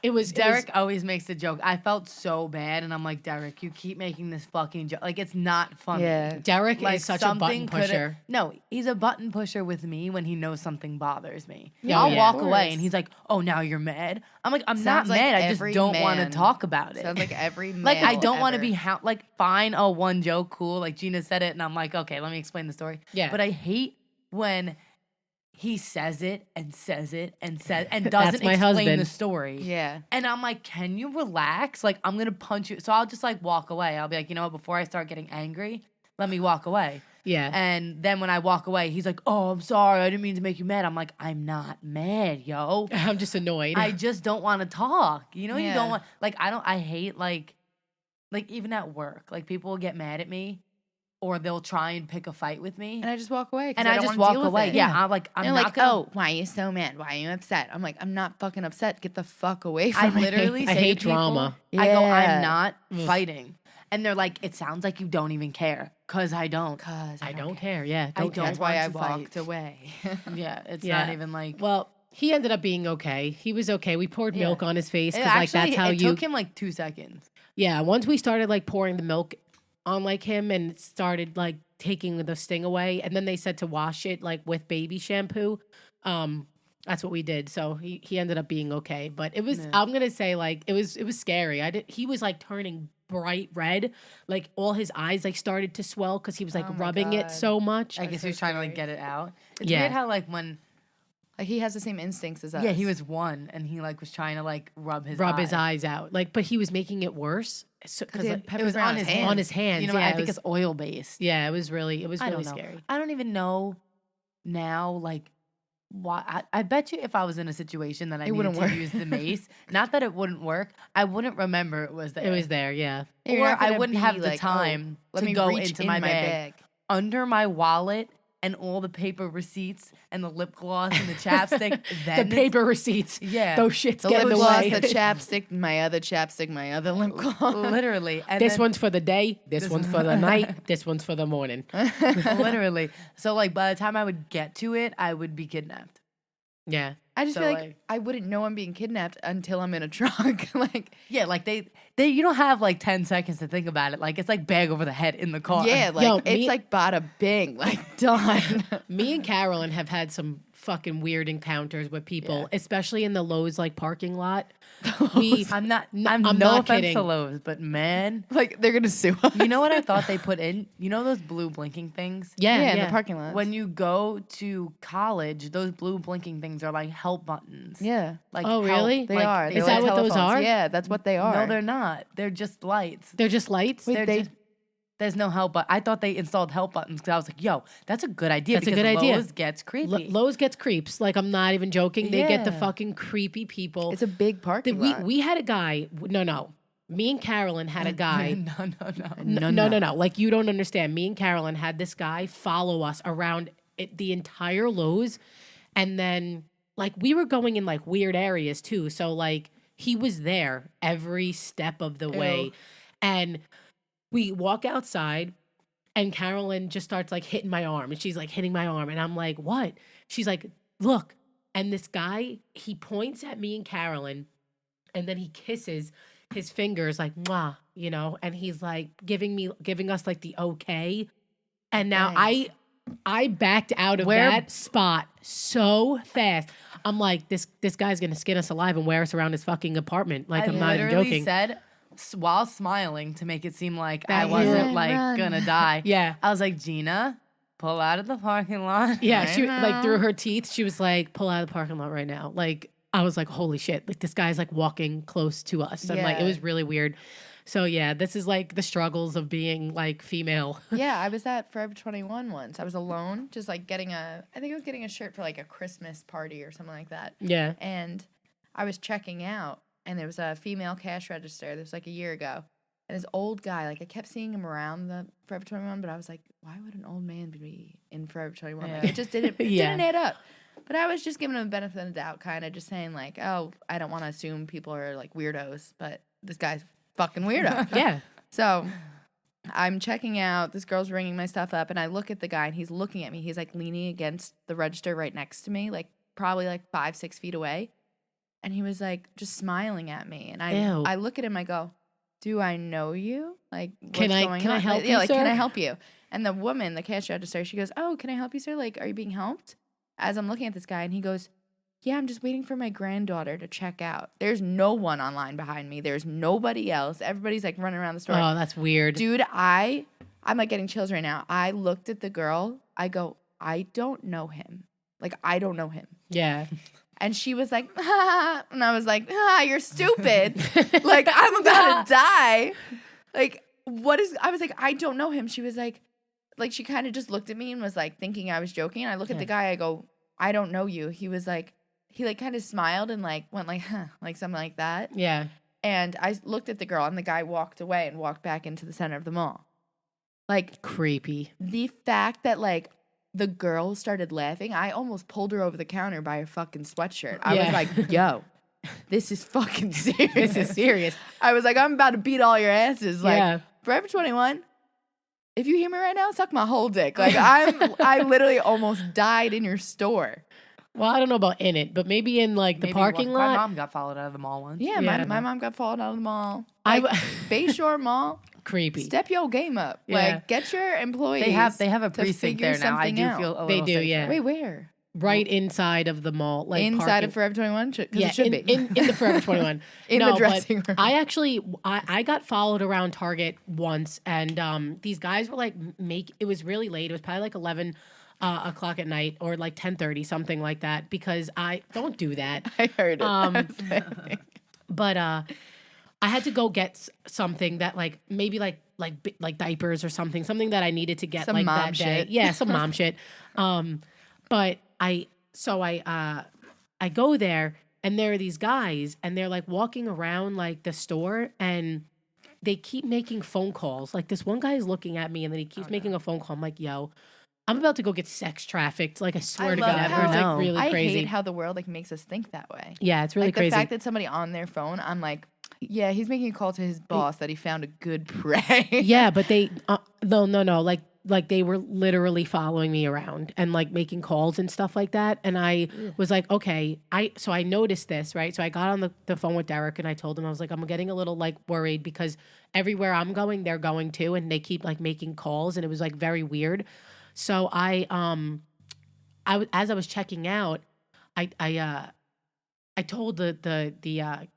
it was Derek always makes a joke. I felt so bad, and I'm like, Derek, you keep making this fucking joke. Like, it's not funny. Yeah. Derek Like, is such a button something coulda- pusher. No, he's a button pusher with me when he knows something bothers me. Yeah, I'll yeah. walk Of away, course. and he's like, "Oh, now you're mad." I'm like, "I'm Sounds not like mad. I just every don't want to man. talk about it." Sounds like every Like, I male don't want to ever. be like, fine, oh, one joke, cool. Like Gina said it, and I'm like, okay, let me explain the story. Yeah. But I hate when he says it and says it and says and doesn't my explain the husband. story. Yeah. And I'm like, can you relax? Like, I'm gonna punch you. So I'll just like walk away. I'll be like, you know what? Before I start getting angry, let me walk away. Yeah. And then when I walk away, he's like, oh, I'm sorry. I didn't mean to make you mad. I'm like, I'm not mad, yo. I'm just annoyed. I just don't want to talk. You know, you Yeah. don't want like I hate like even at work, like people will get mad at me or they'll try and pick a fight with me. And I just walk away. 'cause And I don't just wanna walk deal with away. it. Yeah, I'm like, I'm They're not like, gonna. oh, why are you so mad? Why are you upset? I'm like, I'm not fucking upset. Get the fuck away from I me. literally I say hate to people, drama. I go, Yeah. I'm not Ugh. fighting. And they're like, it sounds like you don't even care. Cause I don't. Cause I don't care. Yeah. I Don't don't care. That's why I want to fight. walked away. Yeah, it's Yeah. not even like. Well, he ended up being okay. He was okay. We poured Yeah. milk on his face It because like that's actually- how it you. took him like 2 seconds. Yeah. Once we started like pouring the milk on like him and it started like taking the sting away, and then they said to wash it like with baby shampoo. That's what we did. So he ended up being okay. But it was Yeah. I'm gonna say like it was scary. He was like turning bright red, like all his eyes like started to swell because he was like Oh my rubbing it God. so much. I guess so he was trying to like scary. get it out. It's Yeah. weird how like when Like he has the same instincts as us. yeah he was 1 and he like was trying to like rub his eyes out. Like, but he was making it worse. So, 'Cause he had like, pepper it was spray on his hands. on his hands. You know, yeah, I it think was, it's oil based. yeah, it was really I don't know. scary. I don't even know now like why. I bet you if I was in a situation that I needed wouldn't to work. use the mace, not that it wouldn't work, I wouldn't remember it was there. It was there, yeah. You're Or not I gonna wouldn't be have the like, oh, time let to me go reach into in my bag. bag. Under my wallet and all the paper receipts and the lip gloss and the chapstick. Then The paper receipts. Yeah. Those shits The get in lip the gloss, way. the chapstick, my other chapstick, my other lip gloss. Literally. And This then- one's for the day. This one's for the night. This one's for the morning. literally. So like by the time I would get to it, I would be kidnapped. Yeah. I just So, feel like like- I wouldn't know I'm being kidnapped until I'm in a trunk. Like, Yeah, like they you don't have like 10 seconds to think about it. Like it's like bag over the head in the car. yeah, like Yo, it's me- like bada bing, like done. Me and Carolyn have had some fucking weird encounters with people, especially in the Lowe's like parking lot. We, I'm not N- I'm I'm no not offense kidding. to Lowe's, but man, Like they're gonna sue us. you know what I thought they put in? You know those blue blinking things? yeah, Yeah, yeah. in the parking lot. When you go to college, those blue blinking things are like help buttons. Yeah, Like Oh, help, really? they like, are. they They're Is like that what those telephones. are? Yeah, that's what they are. No, they're not. They're just lights. They're just lights. Wait, They're they- just- there's no help but I thought they installed help buttons because I was like, yo, that's a good idea. That's a because good idea. Lowe's gets creepy. Lowe's gets creeps. Like I'm not even joking. They get the Yeah. fucking creepy people. It's a big parking we lot. we had a guy. No. Me and Carolyn had a guy. No. Like you don't understand. Me and Carolyn had this guy follow us around the entire Lowe's, and then like we were going in like weird areas too. So like he was there every step of the way, and we walk outside. And Carolyn just starts like hitting my arm, and she's like hitting my arm, and I'm like, "What?" She's like, "Look." And this guy, he points at me and Carolyn, and then he kisses his fingers like "mwah," you know, and he's like giving us like the okay. And now Thanks. I backed out of Where- that spot so fast. I'm like, this guy's gonna skin us alive and wear us around his fucking apartment. Like I I'm not even literally joking. said while smiling to make it seem like I That- wasn't Run, like run. gonna die. Yeah. I was like, Gina, pull out of the parking lot. Yeah, right she like through now." her teeth, she was like, "Pull out of the parking lot right now." Like I was like, "Holy shit!" Like this guy's like walking close to us, and like it Yeah. was really weird. So yeah, this is like the struggles of being like female. Yeah, I was at Forever 21 once. I was alone, just like I think I was getting a shirt for like a Christmas party or something like that. Yeah, And I was checking out, and there was a female cash register. This was like a year ago. And this old guy, like I kept seeing him around the Forever 21, but I was like, why would an old man be in Forever 21? Like, Yeah. it just didn't, it Yeah. didn't add up. But I was just giving him the benefit of the doubt, kind of just saying like, oh, I don't want to assume people are like weirdos, but this guy's fucking weirdo. Yeah. So I'm checking out. This girl's ringing my stuff up, and I look at the guy, and he's looking at me. He's like leaning against the register right next to me, like probably like 5-6 feet away. And he was like just smiling at me. And Ew. I look at him, I go, do I know you? Like, what's Can I- going can I on? help Like, you, yeah, like, can I sir? help you? And the woman, the cash register, she goes, oh, can I help you, sir? Like, are you being helped? As I'm looking at this guy, and he goes, yeah, I'm just waiting for my granddaughter to check out. There's no one online behind me. There's nobody else. Everybody's like running around the store. Oh, that's weird. Dude, I'm like getting chills right now. I looked at the girl. I go, I don't know him. Like, I don't know him. Yeah. And she was like, ah, and I was like, you're stupid. Like, I'm about to die. Like, I was like, I don't know him. She was like she kind of just looked at me and was like thinking I was joking. And I look at the guy, I go, I don't know you. He was like, he like kind of smiled and like went like, huh, like something like that. Yeah. And I looked at the girl, and the guy walked away and walked back into the center of the mall. Like, Creepy. the fact that like the girl started laughing, I almost pulled her over the counter by her fucking sweatshirt. I was Yeah. like, yo, this is fucking serious. This is serious. I was like, I'm about to beat all your asses. Like, Yeah. Forever 21, if you hear me right now, suck my whole dick. Like, I literally almost died in your store. Well, I don't know about in it, but maybe in like the Maybe parking My lot. mom got followed out of the mall once. Yeah, Yeah. My mom got followed out of the mall. I Like, w- Bayshore Mall, Creepy. step your game up. Yeah. Like, get your employees. They have a to precinct figure there now. I something do out. feel a They little do, safer. yeah. Wait, where? Right inside of the mall, like Inside parking. of Forever 21? Because Yeah, it should be. in the Forever 21. In No, the but dressing room. I actually I got followed around Target once, and these guys were like it was really late. It was probably like 11 o'clock at night or like 10:30, something like that. Because I don't do that. I heard it. But I had to go get something that like maybe like diapers or something that I needed to get Some like mom that day. shit. Yeah, some mom shit. But I go there, and there are these guys, and they're like walking around like the store, and they keep making phone calls. Like this one guy is looking at me, and then he keeps making a phone call. I'm like, yo, I'm about to go get sex trafficked. Like I swear to love God, how- it's like really I crazy. hate how the world like makes us think that way. Yeah, it's really Like crazy. the fact that somebody on their phone, I'm like, yeah, he's making a call to his boss that he found a good prey. Yeah, but they no, like they were literally following me around and like making calls and stuff like that. And I was like, okay, so I noticed this, right? So I got on the phone with Derek, and I told him, I was like, I'm getting a little like worried because everywhere I'm going, they're going too, and they keep like making calls, and it was like very weird. So as I was checking out, I told the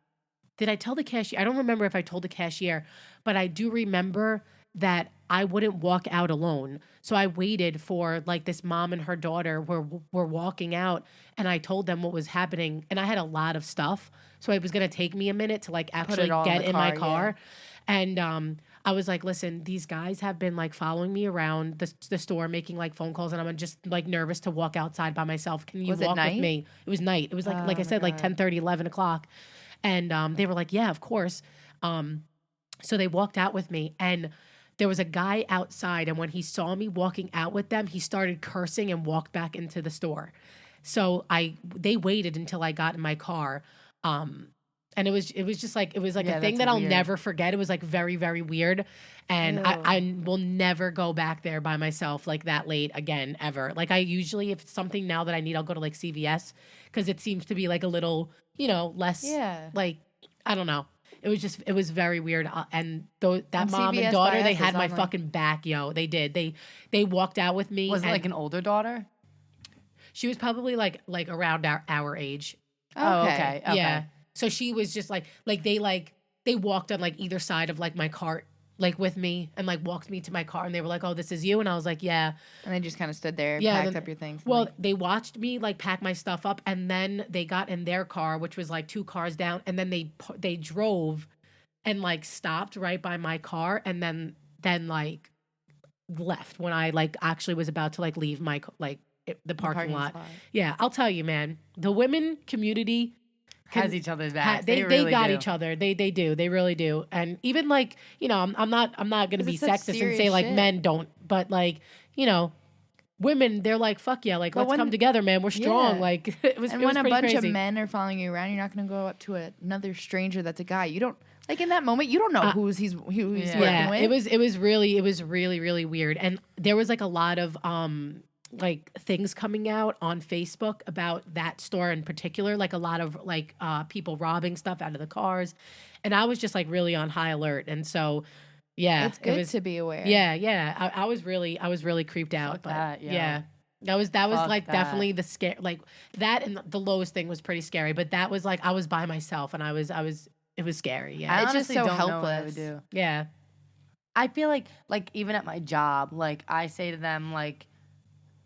did I tell the cashier? I don't remember if I told the cashier, but I do remember that I wouldn't walk out alone. So I waited for like this mom and her daughter were walking out, and I told them what was happening, and I had a lot of stuff. So it was going to take me a minute to like actually all in get the in my car, car. And I was like, listen, these guys have been like following me around the store, making like phone calls, and I'm just like nervous to walk outside by myself. Can you Was it walk night? with me? It was night. It was like Oh I my said, like God. 10:30, 11 o'clock. And they were like, yeah, of course. So they walked out with me, and there was a guy outside, and when he saw me walking out with them, he started cursing and walked back into the store. So they waited until I got in my car. And it was just like, it was like Yeah, a thing that's that I'll weird. never forget. It was like very, very weird. And I will never go back there by myself like that late again, ever. Like I usually, if it's something now that I need, I'll go to like CVS, because it seems to be like a little, less Yeah. like, I don't know. It was very weird. And that And mom CVS and daughter, by they us had is my on, like- fucking back, yo. They did. They walked out with me. Was it and like an older daughter? she was probably like around our age. Oh, okay. Yeah. So she was just like they walked on like either side of like my cart, like with me, and like walked me to my car, and they were like, "Oh, this is you," and I was like, "Yeah." And they just kind of stood there, Yeah, packed then- up your things. and, Well, like, they watched me like pack my stuff up, and then they got in their car, which was like 2 cars down, and then they drove and like stopped right by my car, and then like left when I like actually was about to like leave my the parking lot. spot. Yeah, I'll tell you, man, the women community Has each other's back. they really got do. each other. They do. They really do. And even like, I'm not going to 'Cause be it's such sexist and say serious like shit. men don't, but like, women, they're like, fuck yeah, like, But let's when- come together, man. We're strong. Yeah. Like, it was, And it was when a pretty bunch crazy. of men are following you around, you're not going to go up to another stranger that's a guy. You don't like in that moment. You don't know who he's working with. it was really weird. And there was like a lot of like things coming out on Facebook about that store in particular, like a lot of like people robbing stuff out of the cars. And I was just like really on high alert. And so yeah, It's good it was, to be aware. yeah. I was really creeped out. Fuck But that, yo. yeah. That was Fuck like that. definitely the scare, like that, and the Lowe's thing was pretty scary. But that was like I was by myself, and it was scary. Yeah, I It's just honestly so don't know what I helpless. would do. yeah. I feel like even at my job, like I say to them, like,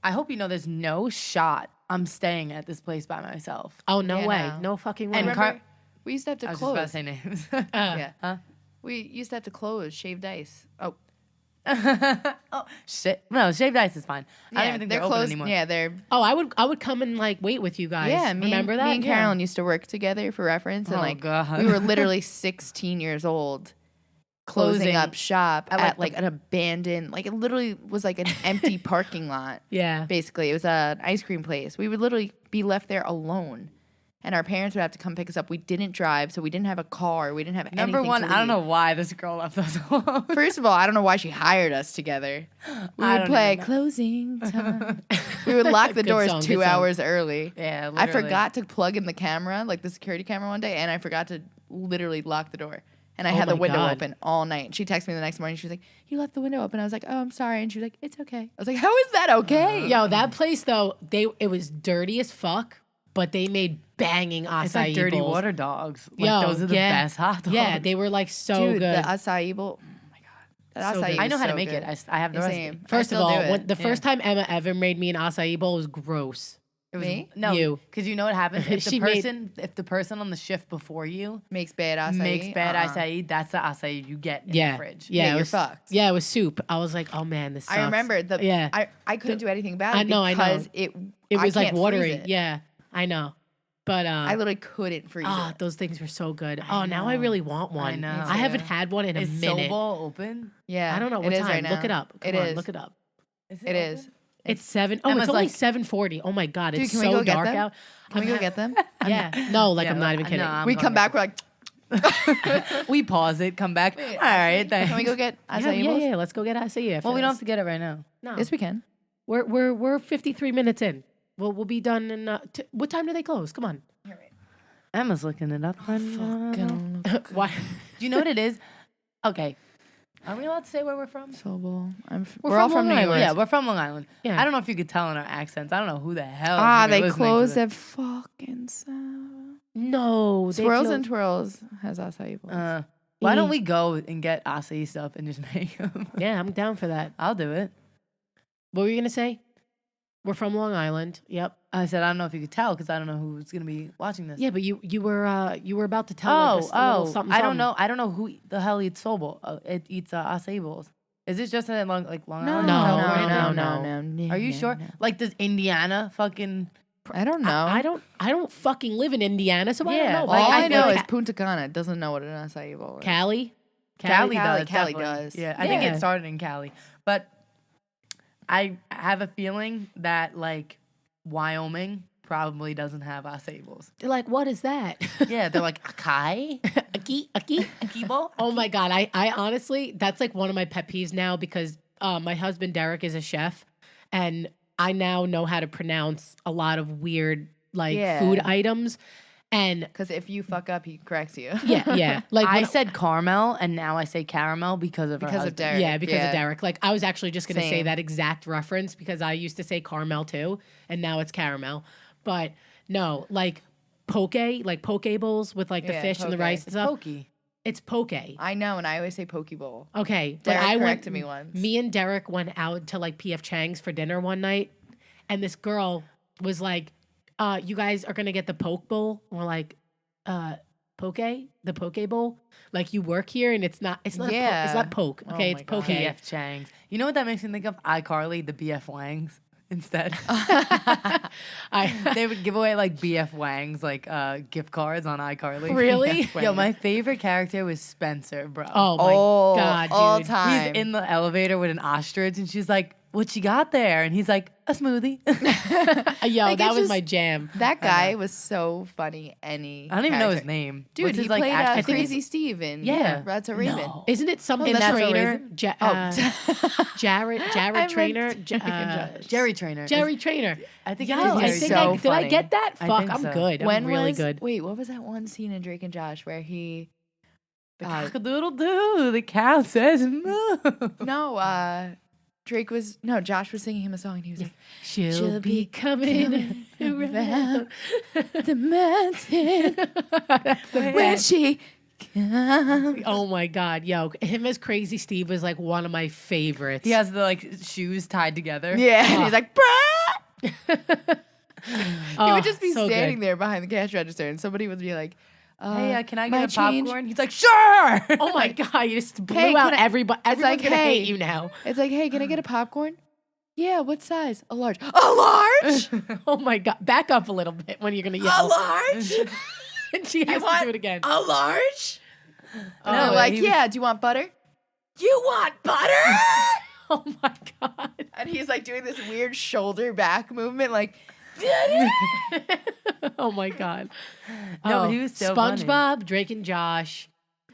I hope you know there's no shot I'm staying at this place by myself. Oh no Yeah, way, no. no fucking way. And Remember, we used to have to I was just about to close. say names. Yeah. Huh? We used to have to close shaved ice. Oh, Oh shit! No, shaved ice is fine. I don't even think they're open closed. anymore. Yeah, they're. Oh, I would come and like wait with you guys. Yeah, remember that? Me and Yeah. Carolyn used to work together for reference, and Oh, like God. we were literally 16 years old, closing Closing up shop at, at like, like an abandoned, like it literally was like an empty parking lot. Yeah. Basically, it was an ice cream place. We would literally be left there alone, and our parents would have to come pick us up. We didn't drive, so we didn't have a car. We didn't have Number anything one, to I don't leave. know why this girl left us alone. First of all, I don't know why she hired us together. We I would don't play even know. closing time. We would lock the Good doors song, 2 good song. hours early. Yeah, I literally. forgot to plug in the camera, like the security camera one day, and I forgot to literally lock the door. And I Oh had the my window God. open all night. And she texted me the next morning. She was like, "You left the window open." I was like, "Oh, I'm sorry." And she was like, "It's okay." I was like, "How is that okay?" Yo, that place though, it was dirty as fuck, but they made banging acai It's like dirty bowls. water dogs. Like Yo, those are the yeah. best hot dogs. Yeah, they were like so Dude, good. the acai bowl. Oh my god, that So acai. good. I know was how to so make good. it. I have the recipe. Same. I First of still all, do it. when the first time Emma ever made me an acai bowl was gross. It was Me? no, You. because you know what happens if She the made- person on the shift before you makes bad acai. makes bad Uh-uh. acai, that's the acai you get in Yeah, the fridge. yeah, Yeah, it you're was, fucked. Yeah, it was soup. I was like, oh man, this sucks. I remember the. Yeah. I couldn't do anything about it I know, because it I was like can't freeze watery. it. Yeah, I know. But I literally couldn't freeze it. those things were so good. Oh, now I really want one. I know. I haven't too. had one in a Is minute. Sobol open? Yeah, I don't know it what is time. right Look now. it up. Come It on, is. look it up. Is It is. It's 7. Oh, Emma's it's only like- 7:40. Oh my god, Dude, it's can we so go get dark them? out. Can we go get them? Yeah, no, like Yeah, I'm not even no, kidding. I'm We going come back. We're like, We pause it, come back. All right, thanks. can we go get yeah, acai yeah, bowls? yeah. Let's go get acai. after Well, we don't this. have to get it right now. No, Yes, we can. we're 53 minutes in. We'll be done in. What time do they close? Come on. Emma's looking it up right now. Why? Do you know what it is? Okay. Are we allowed to say where we're from? Sobel. We're We're all from Long New Island. York. Yeah, we're from Long Island. Yeah. I don't know if you could tell in our accents. I don't know who the hell. is Ah, even they listening to closed this. at fucking No, they Swirls closed- and Twirls has acai bowls. Why don't we go and get acai stuff and just make them? Yeah, I'm down for that. I'll do it. What were you gonna say? We're from Long Island. Yep. I said I don't know if you could tell because I don't know who's gonna be watching this. Yeah, but you were about to tell like, a little something. I don't know. I don't know who the hell eats Sobol. It eats acai bowls. Is this just in Long Island? No, California? Are you sure? Like, does Indiana fucking? I don't know. I don't fucking live in Indiana, so I Yeah, don't know. like, All I I feel know like is Punta Cana doesn't know what an acai bowl is. Cali. Cali Cali does. Cali definitely. does. Yeah, I think Yeah. it started in Cali, but I have a feeling that like Wyoming probably doesn't have acai bowls. They're like, what is that? Yeah, they're like acai, Aki bowl. Oh my god, I honestly, that's like one of my pet peeves now because my husband Derek is a chef, and I now know how to pronounce a lot of weird like Yeah. food items, and Because if you fuck up, he corrects you. yeah, like I when- said caramel and now I say caramel because of her Because of husband. Derek. yeah, because of Derek. Like I was actually just gonna say Same. that exact reference because I used to say caramel too, and now it's caramel. But no, like poke bowls with like the Yeah, fish and the poke. rice and stuff. Pokey. It's poke. I know, and I always say poke bowl. Okay, but Derek I went. corrected me once. Me and Derek went out to like PF Chang's for dinner one night, and this girl was like, "You guys are gonna get the poke bowl." And we're like, "Poke, the poke bowl? Like you work here, and it's not. It's not. Yeah. It's not poke. Oh Okay, my it's God. poke." BF Chang's. You know what that makes me think of? iCarly, the BF Wangs instead. They would give away like BF Wangs, like gift cards on iCarly. Really? BF Yo, Wangs. my favorite character was Spencer, bro. Oh my Oh, god, all dude. time. He's in the elevator with an ostrich, and she's like, what you got there? And he's like, a smoothie. Yo, Like, that it's was just- my jam. That guy was so funny. I don't even know his character. name. Dude, What's he his, like, played acting name? Crazy Steve in Yeah. That's a Raven. No. Isn't it something That's a Trainer? Raven? Jared meant Trainer? Drake and Josh. Jerry Trainer. Jerry Trainer. I think Yo, it is I Jerry think so I, did I funny. get that? I Fuck, think I'm so. good. I'm really good. Wait, what was that one scene in Drake and Josh where he? The cock-a-doodle-doo, the cow says moo. Josh was singing him a song and he was like, She'll be coming around. the mountain when she comes. Oh my God. Yo, him as Crazy Steve was like one of my favorites. He has the like shoes tied together. Yeah, and he's like, bruh. Oh, He would just be so good. standing there behind the cash register and somebody would be like, Hey, can I my get a change- popcorn? He's like, sure. Oh my God, you just blew Hey, out can I- everybody. Everyone's like, gonna hey. hate you now. It's like, hey, can I get a popcorn? Yeah, what size? A large. A large? Oh my God. Back up a little bit when you're gonna A yell. large? And she has to want do it again. A large? And No, they're like, he was- yeah, do you want butter? You want butter? Oh my God. And he's like doing this weird shoulder back movement, like, Oh my God. No, but he was so funny. SpongeBob, Drake and Josh,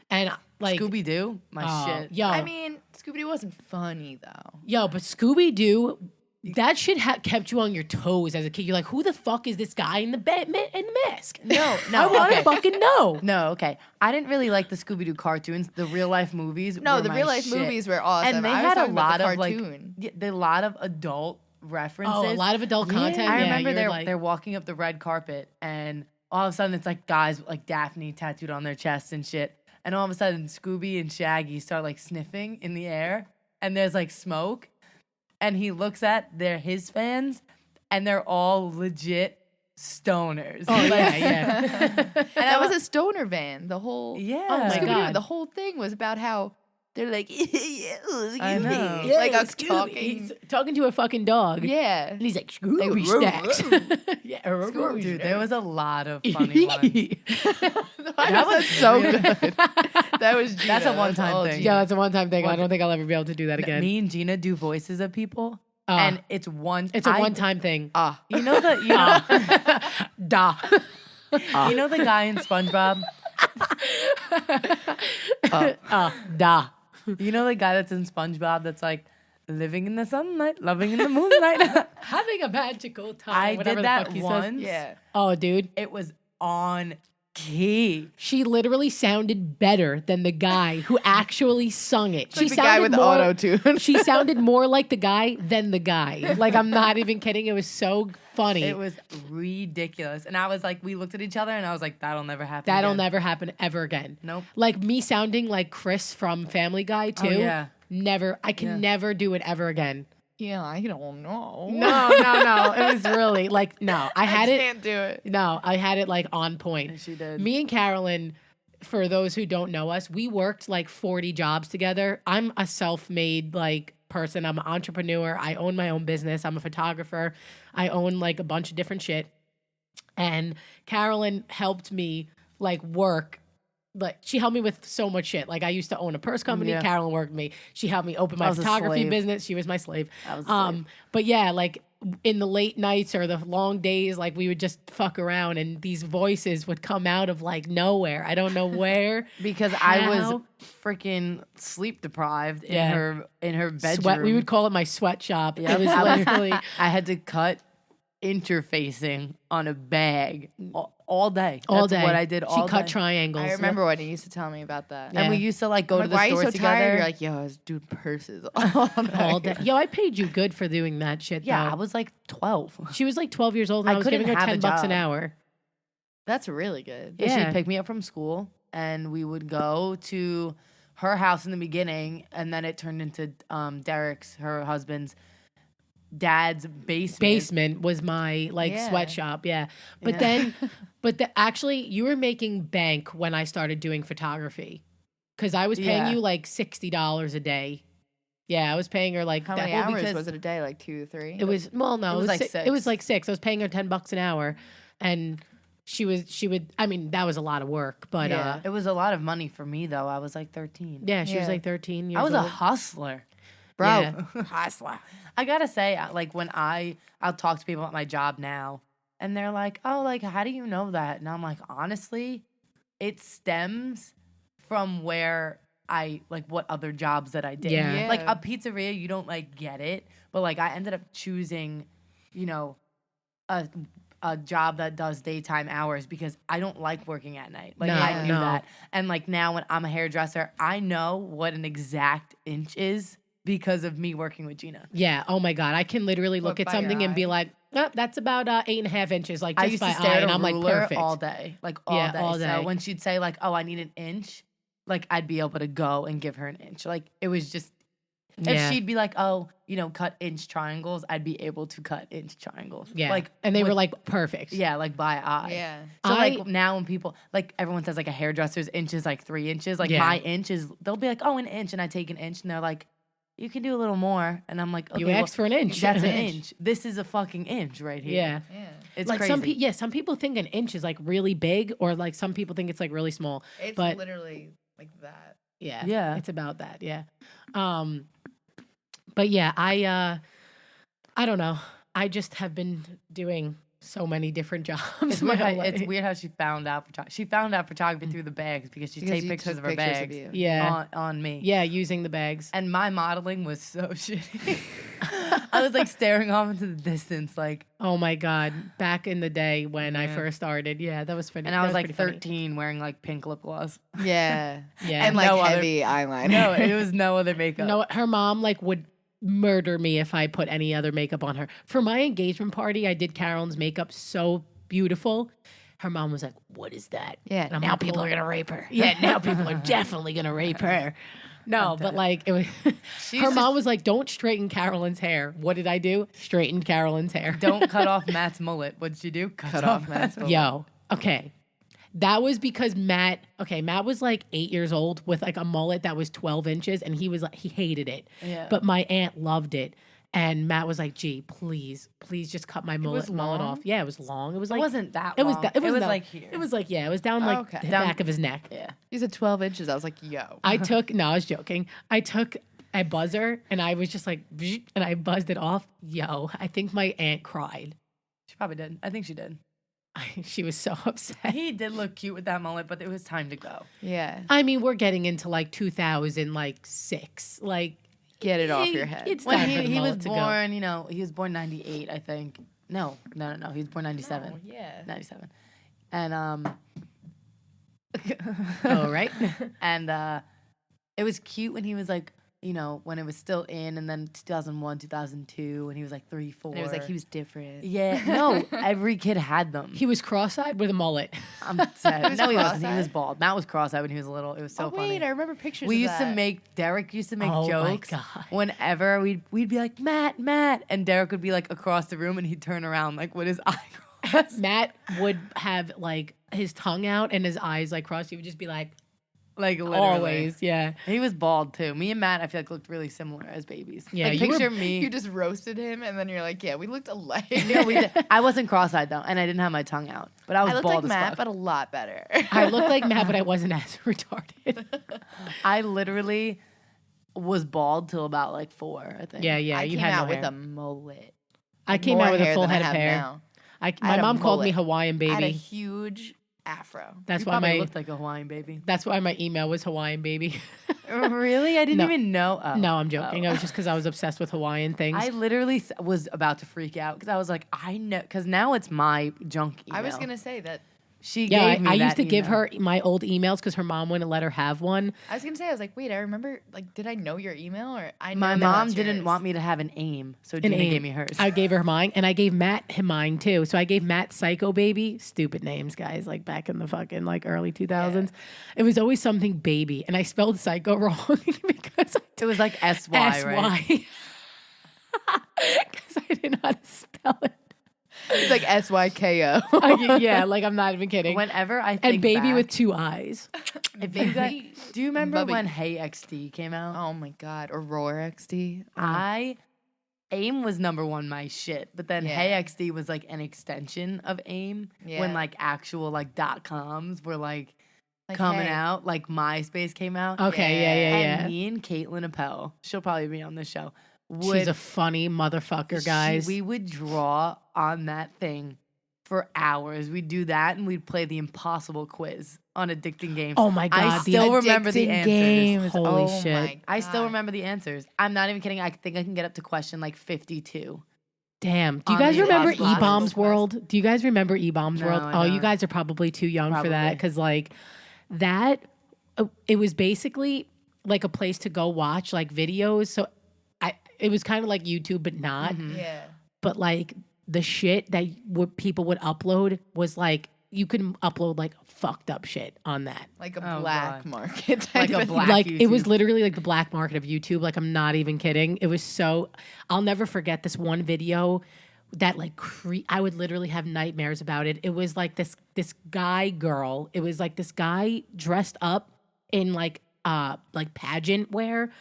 and like Scooby Doo, my shit. Yo, I mean, Scooby-Doo wasn't funny, though. yo, but Scooby Doo, that shit kept you on your toes as a kid. You're like, who the fuck is this guy in the mask? No, I want to okay. fucking know. No, okay. I didn't really like the Scooby Doo cartoons. The real life movies. No, were the my real life shit. movies were awesome. and they I was had a talking about lot the of like, cartoon. a lot of adult references. Oh, a lot of adult content. I Yeah, remember you're like, they're walking up the red carpet, and all of a sudden it's like guys with like Daphne tattooed on their chests and shit. And all of a sudden Scooby and Shaggy start like sniffing in the air, and there's like smoke, and he looks at his fans, and they're all legit stoners. oh yeah, yeah. And that was a stoner van. The whole Yeah. Oh my Scooby-Doo, God. the whole thing was about how they're like, I know. like I'm Scooby. talking. He's talking to a fucking dog. Yeah. And he's like, Scooby Like, snacks. Yeah, Dude, there was a lot of funny ones. That was so good. That was Gina. That's a one-time all thing. Gina. Yeah, that's a one-time thing. I don't think I'll ever be able to do that again. Me and Gina do voices of people, Ah. and it's one. It's a one-time thing. Ah. You know the Da. you know the guy in SpongeBob. Da. You know the guy that's in SpongeBob that's like living in the sunlight, loving in the moonlight. Having a magical time. I whatever did the that fuck he says. once. Yeah. Oh, dude. It was on key. She literally sounded better than the guy who actually sung it. Like the guy with the auto-tune. She sounded more like the guy than the guy. Like, I'm not even kidding. It was so funny. It was ridiculous, and I was like, we looked at each other, and I was like, that'll never happen. That'll again. never happen ever again. Nope. Like me sounding like Chris from Family Guy too. yeah. Never. I can never do it ever again. Yeah, I don't know. No. It was really like no. I had it. Can't do it. No, I had it like on point. She did. Me and Carolyn, for those who don't know us, we worked like 40 jobs together. I'm a self-made like person. I'm an entrepreneur. I own my own business. I'm a photographer. I own like a bunch of different shit. And Carolyn helped me like work. Like she helped me with so much shit. Like I used to own a purse company. Yeah. Carolyn worked with me. She helped me open I my was a photography slave. business. She was my slave. I was a slave. But yeah, like in the late nights or the long days, like we would just fuck around and these voices would come out of like nowhere. I don't know where. Because I was How? freaking sleep deprived Yeah. in her bedroom. Sweat. We would call it my sweatshop. Yeah, It was literally. I had to cut interfacing on a bag all day. All That's day. what I did all She cut day. triangles. I remember when you used to tell me about that. Yeah. And we used to like go I'm to the like, why store are you so together. tired? You're like, yo, I was doing purses all night. all day. Yo, I paid you good for doing that shit. yeah, though. I was like 12. She was like 12 years old, and I I was couldn't giving her have a $10 an job. hour. That's really good. Yeah. She'd pick me up from school, and we would go to her house in the beginning, and then it turned into Derek's, her husband's dad's Basement was my like Yeah. sweatshop. Yeah, but Yeah. then, actually, you were making bank when I started doing photography, because I was paying Yeah. you like $60 a day. Yeah, I was paying her like How that. many well, hours because was it a day? Like 2 or 3? It was well, no, It was like It was 6. like 6. I was paying her $10 an hour, and she would. I mean, that was a lot of work, but Yeah. It was a lot of money for me, though. I was like 13. yeah, she was Yeah. like 13 years I was a old. hustler. Bro, Yeah. hustler. I gotta say, like when I'll talk to people at my job now, and they're like, "Oh, like how do you know that?" And I'm like, honestly, it stems from where I like what other jobs that I did. Yeah. Like a pizzeria, you don't like get it, but like I ended up choosing, you know, a job that does daytime hours because I don't like working at night. Like No, I knew no. that. And like now when I'm a hairdresser, I know what an exact inch is because of me working with Gina. Yeah. Oh my God. I can literally look What, at by your something and be eye? like, oh, that's about 8.5 inches, like I just used by to stare eye, at and a I'm like ruler perfect. all day, like all Yeah, day. all So day. when she'd say like, "Oh, I need an inch," like I'd be able to go and give her an inch. Like it was just if Yeah. she'd be like, "Oh, cut inch triangles," I'd be able to cut inch triangles. Yeah. like and they were with- like perfect. yeah, like by eye. Yeah. So I- like now when people like everyone says like a hairdresser's inch is like 3 inches, like Yeah. my inch is they'll be like, "Oh, an inch," and I take an inch, and they're like, "You can do a little more," and I'm like, "Okay, You asked for an inch. That's an inch. This is a fucking inch right here." Yeah. Yeah. It's Like crazy. some people think an inch is like really big, or like some people think it's like really small. It's But- literally like that. Yeah. Yeah. It's about that. Yeah. But yeah, I don't know. I just have been doing so many different jobs. It's my weird, how, whole it's life. weird how she found out she found out photography through the bags because she Because take you pictures took of her pictures bags you. Yeah. on me. Yeah, using the bags. And my modeling was so shitty. I was like staring off into the distance, like, Oh my God. Back in the day when I Yeah. first started. Yeah, that was funny. and I That was like pretty funny. 13 wearing like pink lip gloss. Yeah. Yeah. And like No other- heavy eyeliner. No, it was no other makeup. No, her mom like would murder me if I put any other makeup on her. For my engagement party, I did Carolyn's makeup so beautiful. Her mom was like, "What is that?" Yeah. And I'm Now like, people "Well, are gonna rape her. Yeah, now people are definitely gonna rape her. No, but like it was, She her used to- mom was like, "Don't straighten Carolyn's hair." What did I do? Straighten Carolyn's hair. Don't cut off Matt's mullet. What'd you do? Cut off Matt's mullet. Yo, okay. That was because Matt was like 8 years old with like a mullet that was 12 inches, and he was like, he hated it. Yeah. But my aunt loved it. And Matt was like, "Gee, please just cut my mullet long? off." Yeah, it was long. It was It like wasn't that it was long. that it was no- like here. It was like it was down like Okay. the Down- back of his neck. yeah. You said 12 inches. I was like, yo. I took no, I was joking. I took a buzzer and I was just like and I buzzed it off. Yo, I think my aunt cried. She probably did. I think she did. She was so upset. He did look cute with that mullet, but it was time to go. Yeah. I mean, we're getting into like 2006. Like Get it off your head. It's When time for the he was mullet to go. born, he was born 98, I think. No. He was born 97. Oh, yeah. 97. And Oh, right. and it was cute when he was like, when it was still in, and then 2001, 2002, when he was like 3, 4. And it was like he was different. Yeah, no, every kid had them. He was cross-eyed with a mullet. I'm sad. was No, he wasn't. He cross-eyed? was bald. Matt was cross-eyed when he was little. It was so Oh, funny. wait, I remember pictures We of used to that. make Derek used to make Oh my jokes God. whenever we'd be like Matt, and Derek would be like across the room and he'd turn around like with his eye crossed. Matt would have like his tongue out and his eyes like crossed. He would just be like, Like literally. always, yeah. He was bald too. Me and Matt, I feel like looked really similar as babies. Yeah, like you were- picture me. You just roasted him, and then you're like, yeah, we looked alike. No, we did. I wasn't cross-eyed though, and I didn't have my tongue out, but I was I looked bald like as Matt, fuck. but a lot better. I looked like Matt, but I wasn't as retarded. I literally was bald till about like 4, I think. Yeah, yeah. I you came had out no with hair. a mullet. I came More out with a hair full than I head of have hair. now. My had a mom called me mullet. Hawaiian I had a baby. huge afro. That's You why probably my looked like a Hawaiian baby. that's why my email was Hawaiian baby. Really? I didn't No. even know. Oh. No, I'm joking. Oh. It was just because I was obsessed with Hawaiian things. I literally was about to freak out because I was like, I know, because now it's my junk email. I was gonna say that. She yeah, gave me I that used to give email. her my old emails because her mom wouldn't let her have one. I was gonna say. I was like, wait. I remember. Like, did I know your email or I? My know that mom that's didn't yours. want me to have an aim, so An Gina aim. gave me hers. I gave her mine, and I gave Matt him mine too. So I gave Matt Psycho Baby. Stupid names, guys. Like back in the fucking like early 2000s, it was always something baby, and I spelled Psycho wrong because it was like SY, right? SY. Because I didn't know how to spell it. It's like SYKO. Yeah, like I'm not even kidding. Whenever I think and baby back, with 2 eyes. if you guys, do you remember Bubby. when Hey XD came out? Oh my god. Aurora XD. AIM was number 1 my shit, but then Yeah. Hey XD was like an extension of AIM Yeah. when like actual like .coms were like Like, coming hey. out, like MySpace came out. Okay, yeah. And me and Caitlin Appel, she'll probably be on this show. She's a funny motherfucker, guys. We would draw on that thing for hours. We'd do that and we'd play the impossible quiz on Addicting Games. Oh my God, I the still remember the Addicting answers. Games. Holy Oh shit. my I still God. remember the answers. I'm not even kidding. I think I can get up to question like 52. Damn. Do you On guys the remember Impossible Quiz. E-Bombs World? Do you guys remember E-Bombs No, World? I Oh, you don't. guys are probably too young for that Probably. because like that, it was basically like a place to go watch like videos. So it was kind of like YouTube, but not. Yeah. But like the shit that people would upload was like you can upload like fucked up shit on that. Like a Oh, black God. market type Like a of- black Like it was YouTube. literally like the black market of YouTube. Like I'm not even kidding. It was so. I'll never forget this one video that like I would literally have nightmares about it. It was like this guy girl. It was like this guy dressed up in like pageant wear,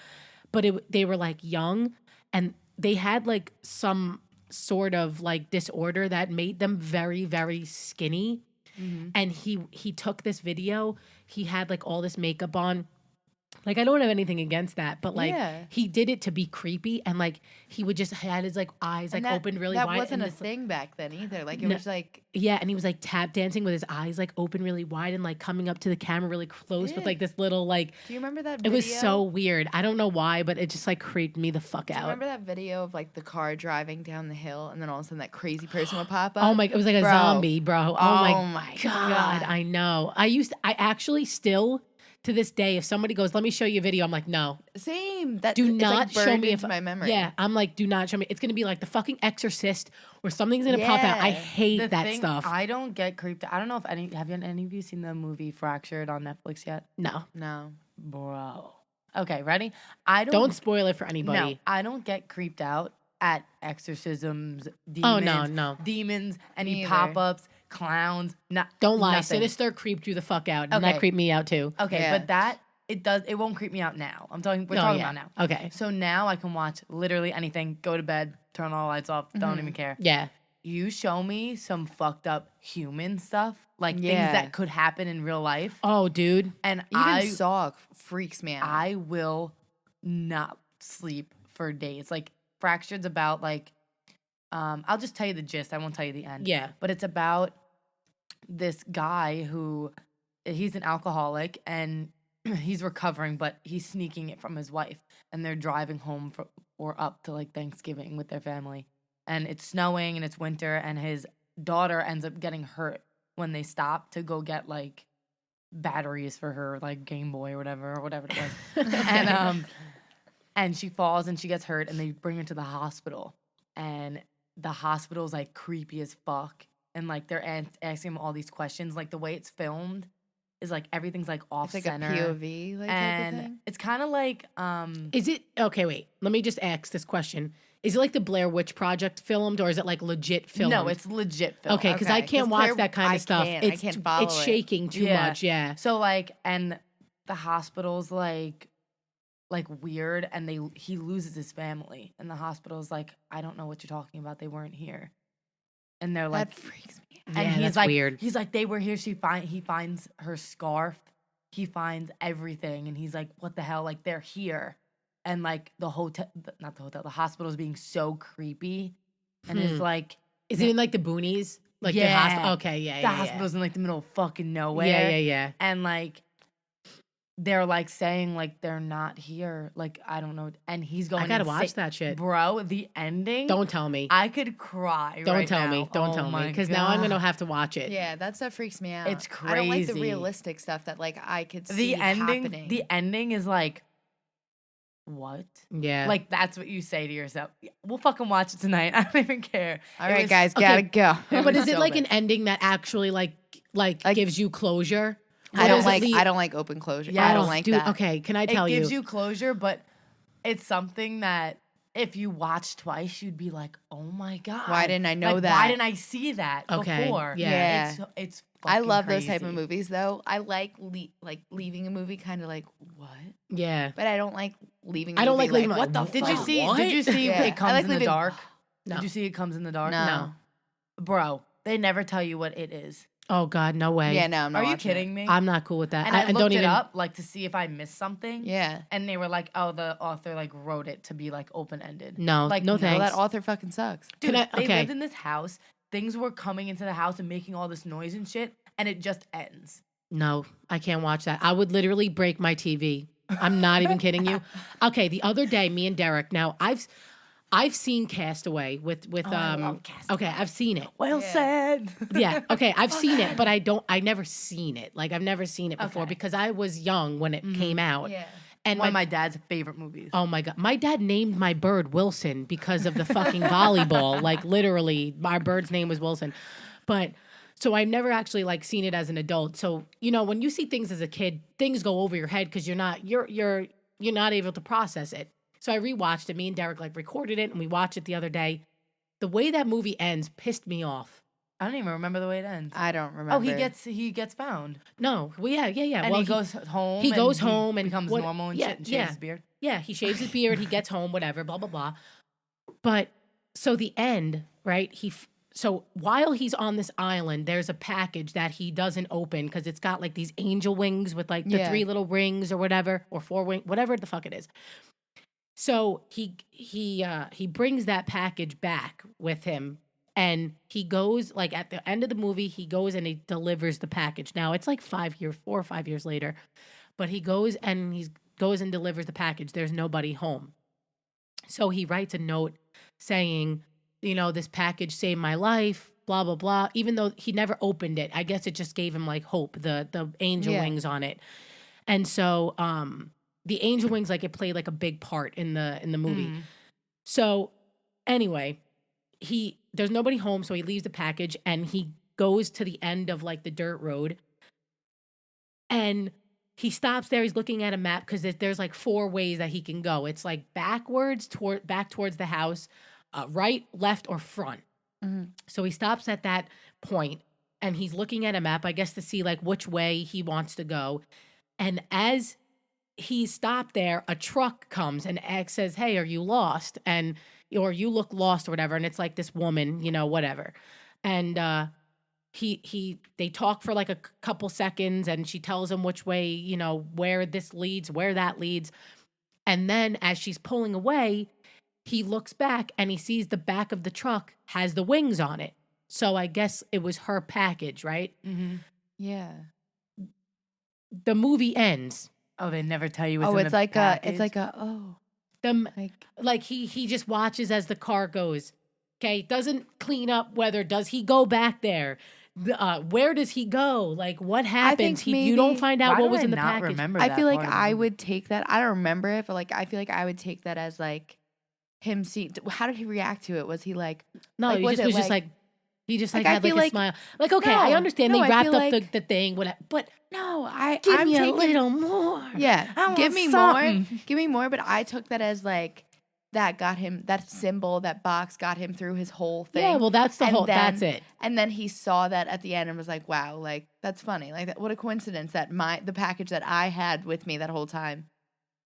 but they were like young and they had like some sort of like disorder that made them very, very skinny. And he took this video. He had like all this makeup on. Like I don't have anything against that, but like Yeah. he did it to be creepy, and like he would just had his like eyes like And that- open really that wide. wasn't and a this, thing back then either. Like it No. was like Yeah, and he was like tap dancing with his eyes like open really wide and like coming up to the camera really close with Yeah. like this little like. do you remember that It video? was so weird. I don't know why, but it just like creeped me the fuck Do you out. remember that video of like the car driving down the hill and then all of a sudden that crazy person would pop up? Oh my! It was like a Bro. zombie, bro. Oh, Oh my my god! God. I know. I actually still to this day, if somebody goes, "Let me show you a video," I'm like, "No, Same. That do it's not like show burned me." into my memory. Yeah, I'm like, "Do not show me." It's gonna be like the fucking Exorcist, or something's gonna pop out. I Yeah. hate The that thing, stuff. I don't get creeped. I don't know if any of you seen the movie Fractured on Netflix yet? No, No. Bro. Okay, ready? don't spoil it for anybody. No, I don't get creeped out at exorcisms, Oh, demons, no. demons, any Me either. pop-ups, clowns. Don't lie. Nothing. Sinister creeped you the fuck out, and that Okay. creeped me out too. Okay, Yeah. but that it won't creep me out now. We're Oh, talking yeah. about now. Okay. So now I can watch literally anything, go to bed, turn all the lights off, Mm-hmm. don't even care. Yeah. You show me some fucked up human stuff, like Yeah. things that could happen in real life, Oh, dude. and Even Saw freaks me out. I will not sleep for days. Like Fractured's about like I'll just tell you the gist. I won't tell you the end. Yeah. But it's about this guy who he's an alcoholic and he's recovering, but he's sneaking it from his wife. And they're driving home or up to like Thanksgiving with their family. And it's snowing and it's winter, and his daughter ends up getting hurt when they stop to go get like batteries for her like Game Boy or whatever it was. And she falls and she gets hurt, and they bring her to the hospital. And the hospital's like creepy as fuck. And like they're asking him all these questions. Like the way it's filmed is like everything's like off it's like center. a POV like type of And thing. it's kind of like Is it okay? Wait, let me just ask this question: is it like the Blair Witch Project filmed, or is it like legit filmed? no, it's legit film. okay, because I Okay, can't 'cause watch Blair- that kind I of stuff. can't. I can't follow it's it. shaking too Yeah. much. Yeah. So like, and the hospital's like weird, and he loses his family, and the hospital's like, I don't know what you're talking about. They weren't here, and they're like, That freaks me out. and Yeah, he's that's like, weird. He's like, they were here. He finds her scarf, he finds everything, and he's like, what the hell? Like they're here, and like the hospital's being so creepy, and it's like Is it in like the boonies? Like the Yeah. hospital? Okay, yeah, the yeah, hospital's in like the middle of fucking nowhere. yeah, yeah, yeah. And like they're like saying like they're not here. Like I don't know. And he's going. I gotta watch insane. that shit. Bro. The ending. Don't tell me. I could cry. Don't right tell now. me. Don't Oh tell me. my Because now I'm gonna God. have to watch it. Yeah, that stuff freaks me out. It's I don't like the crazy. realistic stuff that like I could The see ending. happening. The ending is like, what? Yeah. Like that's what you say to yourself. We'll fucking watch it tonight. I don't even care. All It right, was- guys, okay, gotta go. but is it So like bad. an ending that actually like Like- gives you closure? I Or don't is it like. the- I don't like open closure. Yeah, I don't Oh, like dude, that. Okay, can I It tell gives you closure, but it's something that if you watch twice, you'd be like, "Oh my god, Why didn't I know Like, that? Why didn't I see that Okay, before?" yeah. It's. I fucking love those type of crazy. movies though. I like leaving a movie kind of like what, Yeah. but I don't like leaving. I I don't like leaving what the like, Did fuck? you see? What? Did you see Yeah, I It Comes like in the leaving- Dark? No. Did you see It Comes in the Dark? No. Bro, they never tell you what it is. Oh God, no way. Yeah, no, I'm not Are you watching it. kidding me? I'm not cool with that. And I looked don't it even. up like to see if I missed something. Yeah. And they were like, "Oh, the author like wrote it to be like open ended." No, like no Well, thanks. that author fucking sucks. Dude, Can I- they okay. lived in this house. Things were coming into the house and making all this noise and shit, and it just ends. No, I can't watch that. I would literally break my TV. I'm not even kidding you. Okay, the other day, me and Derek. Now I've seen Castaway with I love Castaway. Okay, I've seen it. Well said. Yeah, okay, I've seen it, but I never seen it. Like I've never seen it before Okay. because I was young when it came out. Yeah. And One of my dad's favorite movies. oh my God, my dad named my bird Wilson because of the fucking volleyball. Like literally, my bird's name was Wilson. But so I've never actually like seen it as an adult. So when you see things as a kid, things go over your head because you're not able to process it. So I rewatched it. Me and Derek like recorded it and we watched it the other day. The way that movie ends pissed me off. I don't even remember the way it ends. I don't remember. Oh, he gets found, No, well, yeah. and Well, he goes home. he goes home and becomes what- normal and yeah, shit, and shaves yeah. his beard. Yeah, he shaves his beard, he gets home, whatever, blah blah blah. But so the end, right? So while he's on this island, there's a package that he doesn't open because it's got like these angel wings with like the Yeah. 3 little rings or whatever, or 4 wing, whatever the fuck it is. So he brings that package back with him, and he goes like at the end of the movie, he goes and he delivers the package. Now it's like 4 or 5 years later, but he goes and delivers the package. There's nobody home, so he writes a note saying, this package saved my life, blah blah blah. Even though he never opened it, I guess it just gave him like hope. The angel Yeah. wings on it, and so the angel wings like it played like a big part in the movie. Mhm. So anyway, there's nobody home, so he leaves the package and he goes to the end of like the dirt road, and he stops there. He's looking at a map because there's like 4 ways that he can go. It's like back towards the house, right, left, or front. Mhm. So he stops at that point and he's looking at a map, I guess, to see like which way he wants to go. And as he stopped there, a truck comes and says, "Hey, are you lost?" Or "You look lost," or whatever. And it's like this woman, whatever. And they talk for like a couple seconds, and she tells him which way, where this leads, where that leads. And then as she's pulling away, he looks back and he sees the back of the truck has the wings on it. So I guess it was her package, right? Mhm. Yeah. The movie ends. Oh, they never tell you. What's Oh, in it's the like package? Like he just watches as the car goes. Okay, doesn't clean up whether does he go back there? Where does he go? Like what happens? You don't maybe- find out Why what do was I in the not package. remember I that feel like part of the I movie? would take that. I don't remember it, but like I feel like I would take that as like him see. How did he react to it? Was he like? No, like, he was just it was just like- like he just like, like I had like feel a like- smile. Like okay, I No, understand no, they I wrapped feel up like- the thing, whatever. But No, give I'm me a taking- little more. Yeah, I give want me something. more. Give me more. But I took that as like that got him. That symbol, that box got him through his whole thing. Yeah, well that's the And whole. then- That's it. And then he saw that at the end and was like, "Wow, like that's funny. Like what a coincidence that the package that I had with me that whole time,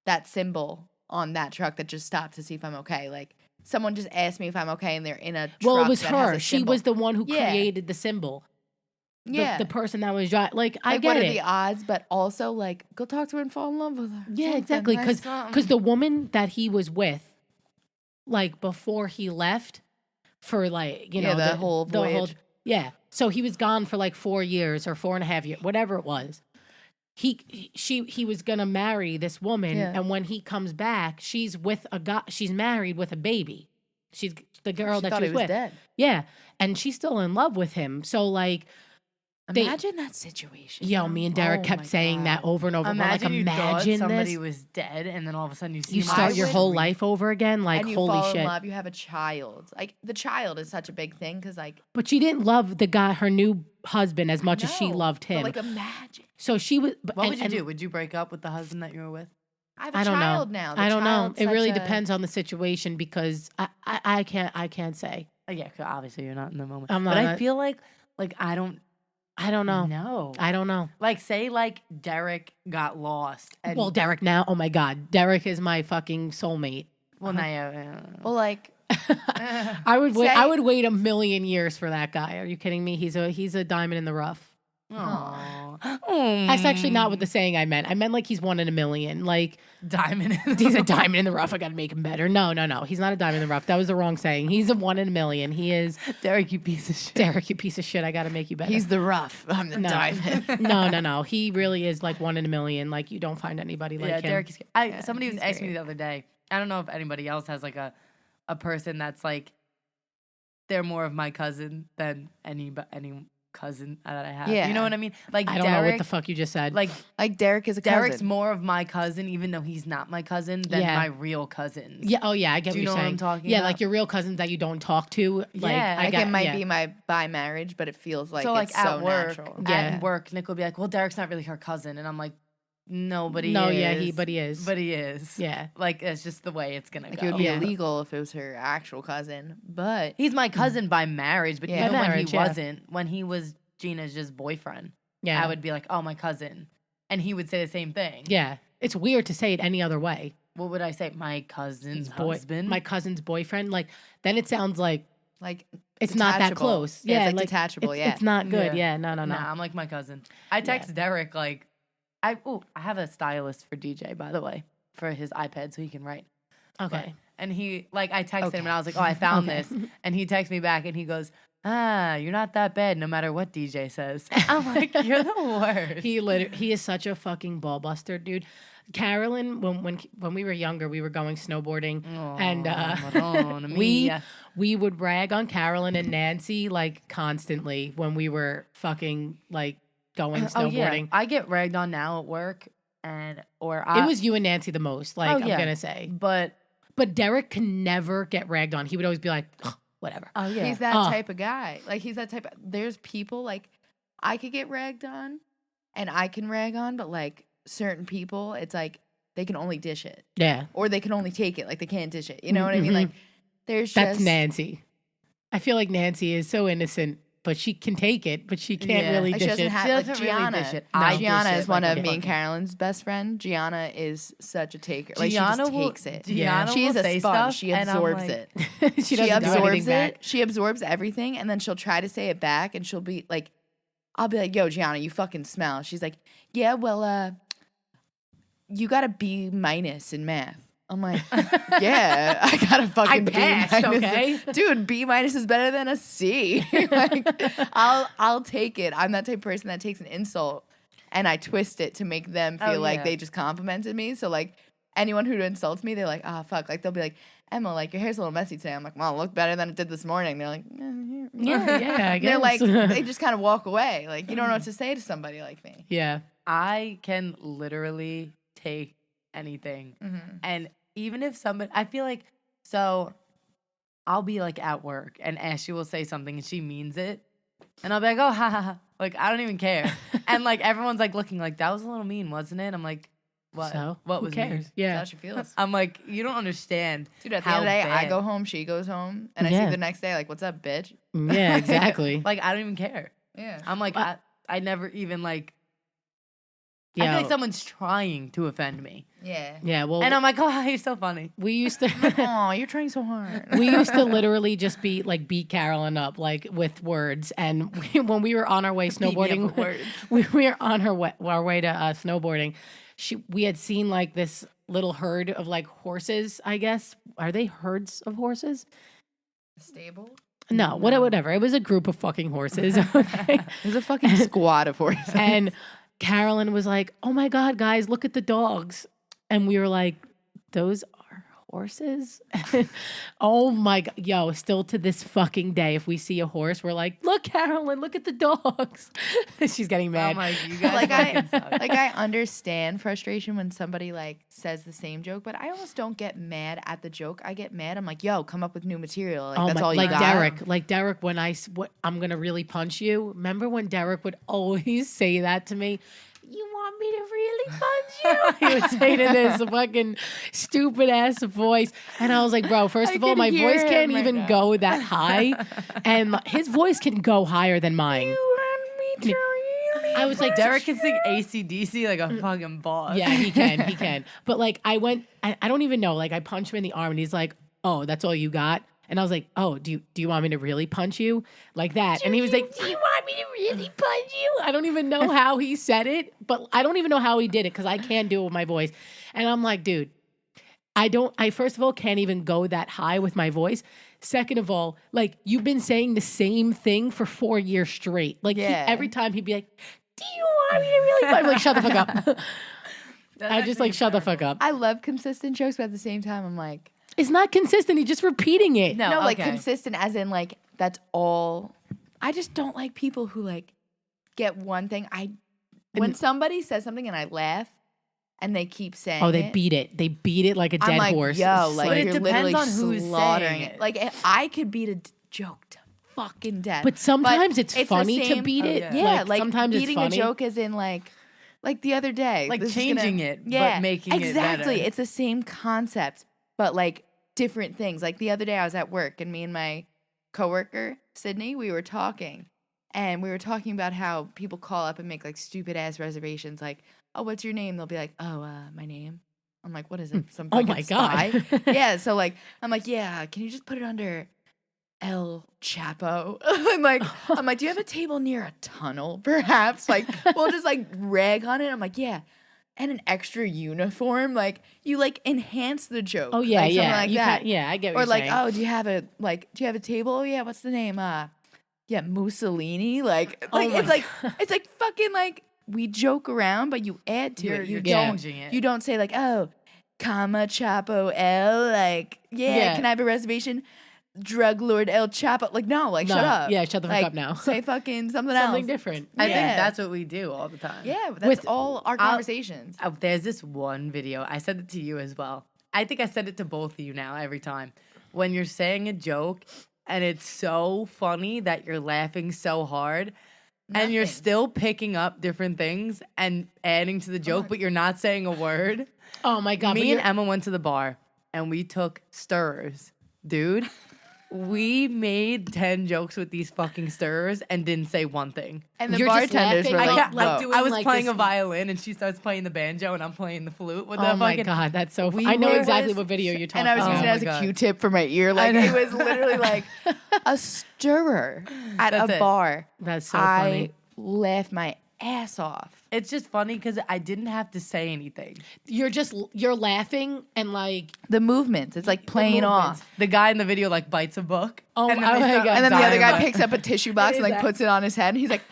that symbol on that truck that just stopped to see if I'm okay. Like someone just asked me if I'm okay, and they're in a truck. Well, it was that has her. a She symbol. was the one who Yeah. created the symbol. yeah. The person that was driving. Like I Like, get what are it. the odds? But also, like, go talk to her and fall in love with her. Yeah, Something, exactly. like Because something. the woman that he was with, like before he left, for like Yeah, the whole voyage. yeah. So he was gone for like 4 years or 4.5 years, whatever it was. He was gonna marry this woman, Yeah. and when he comes back, she's with a guy. She's married with a baby. She's the girl She that thought she he was was with. dead. Yeah, and she's still in love with him. So like, They- Imagine that situation. yo, me and Derek Oh kept my saying that God. over and over. We're like, Imagine you thought imagine somebody this. was dead, and then all of a sudden you see You him on start the your would- whole street. life over again. Like, and you holy fall shit. in love. You have a child. Like the child is such a big thing because like But she didn't love the guy, her new husband, as much as she no, loved but, him. like imagine. So she was. But, What and- would you and do? Would you break up with the husband that you were with? I have a I don't child know. now. The I don't know. child's It really such a- depends on the situation because I can't say. Oh, yeah, 'cause obviously you're not in the moment. I'm but not. I feel like I don't I don't know. know. I don't know. Like say like Derek got lost. And, Well, Derek now. Oh my God, Derek is my fucking soulmate. well now you. Well, like I would wait. Say- I would wait a million years for that guy. Are you kidding me? He's a diamond in the rough. Aww. That's actually not what the saying I meant. I meant like he's 1 in a million. Like Diamond. he's a diamond in the rough. I got to make him better. No. He's not a diamond in the rough. That was the wrong saying. He's a 1 in a million. He is Derek, you piece of shit. Derek, you piece of shit. I got to make you better. He's the rough. I'm the diamond. No. He really is like 1 in a million. Like you don't find anybody like him. Derek is. Somebody was asking me the other day. I don't know if anybody else has like a person that's like they're more of my cousin than any cousin that I have. Yeah. You know what I mean? Like I don't know what the fuck you just said. Like Derek is a cousin. Derek's more of my cousin, even though he's not my cousin, than my real cousins. Yeah. Oh yeah. I get Do you what know you're what saying. I'm talking yeah, about? like your real cousins that you don't talk to. Like, Yeah. Like it might be my by marriage, but it feels like so it's like so at work, natural. Yeah. at work, Nick will be like, "Well, Derek's not really her cousin," and I'm like, "No, but he No, is. yeah, but he is. But he is. Yeah. Like it's just the way it's gonna Like go. it would be Yeah. illegal if it was her actual cousin, but He's my cousin by marriage, but Yeah. even By when marriage, he yeah. wasn't, when he was Gina's just boyfriend, Yeah. I would be like, "Oh, my cousin," and he would say the same thing. Yeah. It's weird to say it any other way. What would I say? My cousin's husband. My cousin's boyfriend. Like then it sounds like like it's not that detachable. close. Yeah, Yeah, it's like detachable, It's, yeah. it's not good. Yeah. Yeah. No. Nah, I'm like my cousin. I text Derek like, I have a stylist for DJ, by the way, for his iPad so he can write. Okay. And he like I texted him and I was like, "Oh, I found Okay. this," and he texts me back and he goes, "You're not that bad, no matter what DJ says." I'm like, "You're the worst." He is such a fucking ball buster, dude. Carolyn, when we were younger, we were going snowboarding, and we would rag on Carolyn and Nancy like constantly when we were fucking like going snowboarding. I get ragged on now at work, and It was you and Nancy the most. Like I'm gonna say, but Derek can never get ragged on. He would always be like, "Ugh, whatever. oh yeah, he's that type of guy. Like he's that type of, there's people like I could get ragged on and I can rag on, but like certain people, it's like they can only dish it. Yeah, Or they can only take it. Like they can't dish it. You know what I mean? Like there's that's just Nancy. I feel like Nancy is so innocent, but she can take it, but she can't Yeah. really like she dish doesn't it. have She like doesn't really Gianna. dish it. No, I dish Gianna it is like one a of me fucking- and Carolyn's best friend. Gianna is such a taker. Like Gianna she just will- takes it. Gianna She is will a say sponge. stuff, She and I'm absorbs like- it. she She doesn't do absorbs anything back. it. She absorbs everything, and then she'll try to say it back, and she'll be like, "I'll be like, yo, Gianna, you fucking smell." She's like, "Yeah, well, you got a B- in math." I'm like, "Yeah, I got a fucking passed, B-. okay? Dude, B- is better than a C. Like, I'll take it. I'm that type of person that takes an insult and I twist it to make them feel Oh, like yeah. they just complimented me. So like anyone who insults me, they're like, "Oh fuck!" Like they'll be like, "Emma, like your hair's a little messy today." I'm like, "Well, it looked better than it did this morning." They're like, Yeah, I guess. They're like, they just kind of walk away. Like you don't know what to say to somebody like me. yeah. I can literally take anything. And even if somebody, I feel like, so I'll be like at work and Ashley will say something and she means it. And I'll be like, "Oh, ha ha ha." Like, I don't even care. And like, everyone's like looking like, "That was a little mean, wasn't it?" I'm like, "What? So What who was cares? mean?" That's Yeah. how she feels. I'm like, "You don't understand." Dude, at the how end of the day, I bad- go home, she goes home, and I see Yeah. her the next day, like, "What's up, bitch?" Yeah, exactly. Like, I don't even care. Yeah. I'm like, Well- I never even like, I Yeah. feel like someone's trying to offend me. Yeah. Yeah, well, And I'm like, "Oh, you're so funny." we used to Oh, you're trying so hard. we used to literally just beat Carolyn up like with words. And when we were on our way me up with snowboarding, words. we were on our way to snowboarding. We had seen like this little herd of like horses. I guess are they herds of horses? Stable. No, whatever. It was a group of fucking horses. Okay. There's a fucking squad of horses. And Carolyn was like, "Oh my God, guys, look at the dogs." And we were like, "Those are horses?" Oh my God. Yo, still to this fucking day, if we see a horse, we're like, "Look, Carolyn, look at the dogs." She's getting mad. I'm like, "You guys like fucking suck." I understand frustration when somebody like says the same joke, but I almost don't get mad at the joke. I get mad. I'm like, "Yo, come up with new material." Like that's all you like got. Derek, when I'm gonna really punch you. Remember when Derek would always say that to me? "You want me to really punch you?" He would say to this fucking stupid ass voice, and I was like, "Bro, first I of all, can my hear voice him can't right even now. go that high, and his voice can go higher than mine." I was like, Derek can sing AC/DC like a fucking boss. Yeah, he can. But like, I don't even know. Like, I punched him in the arm, and he's like, "Oh, that's all you got?" And I was like, oh, do you want me to really punch you like that? And he was like, do you want me to really punch you? I don't even know how he said it, but I don't even know how he did it because I can't do it with my voice. And I'm like, dude, I first of all can't even go that high with my voice. Second of all, like you've been saying the same thing for 4 years straight. Like every time he'd be like, do you want me to really punch? I'm like, shut the fuck up. I just like shut the fuck up. I love consistent jokes, but at the same time, I'm like, It's not consistent. He's just repeating it. no, like consistent as in like that's all. I just don't like people who like get one thing. When somebody says something and I laugh and they keep saying Oh, they beat it. They beat it like a dead I'm like, horse. yo, like But it you're depends literally on who's slaughtering saying it. it. Like I could beat a joke to fucking death. But sometimes it's the funny to same- beat it. yeah. Yeah, like sometimes beating it's funny. a joke as in like the other day. Like this is changing it, but making it exactly. better. It's the same concept, but like different things. Like the other day I was at work and me and my coworker, Sydney, we were talking. And we were talking about how people call up and make like stupid ass reservations like, oh, what's your name? They'll be like, oh, my name. I'm like, what is it? Some Oh fucking my God. spy? Yeah, so like I'm like, yeah, can you just put it under El Chapo? I'm like, do you have a table near a tunnel, perhaps? Like, we'll just like rag on it. I'm like, yeah. And an extra uniform. Like, you like enhance the joke. Oh yeah, like, something yeah. like You that. can't- yeah, I get what Or you're like, saying. oh, do you have a table? Oh yeah, what's the name? Yeah, Mussolini. Like Oh it's my like it's like fucking like we joke around, but you add to it. You You're don't changing it. you don't say like, oh, comma Chapo El, like, yeah, can I have a reservation? Drug Lord El Chapo. Like, no, like No, shut up. yeah, shut the fuck Like, up now. Say fucking something Something else. different. I think Yeah. that's what we do all the time. Yeah, that's With- all our conversations. There's this one video. I said it to you as well. I think I said it to both of you now every time. When you're saying a joke and it's so funny that you're laughing so hard and you're Nothing. still picking up different things and adding to the joke, but you're not saying a word. Oh my God. but Me and you're- Emma went to the bar and we took stirrers. Dude, we made 10 jokes with these fucking stirrers and didn't say one thing. And the You're just bartenders laughing, were I like, got, like, whoa. doing I was like playing this- a violin and she starts playing the banjo and I'm playing the flute with Oh the my fucking. God, that's so. We I know were- exactly what video you're talking and I was about. using it my as a God. Q-tip for my ear. Like it was literally like a stirrer at That's a it. bar. That's so I funny. laughed my ass off. It's just funny because I didn't have to say anything. You're laughing and like The movements, it's like playing off. The guy in the video like bites a book. Oh and my they God. start And then the other guy dying. picks up a tissue box and like Exactly. puts it on his head and he's like,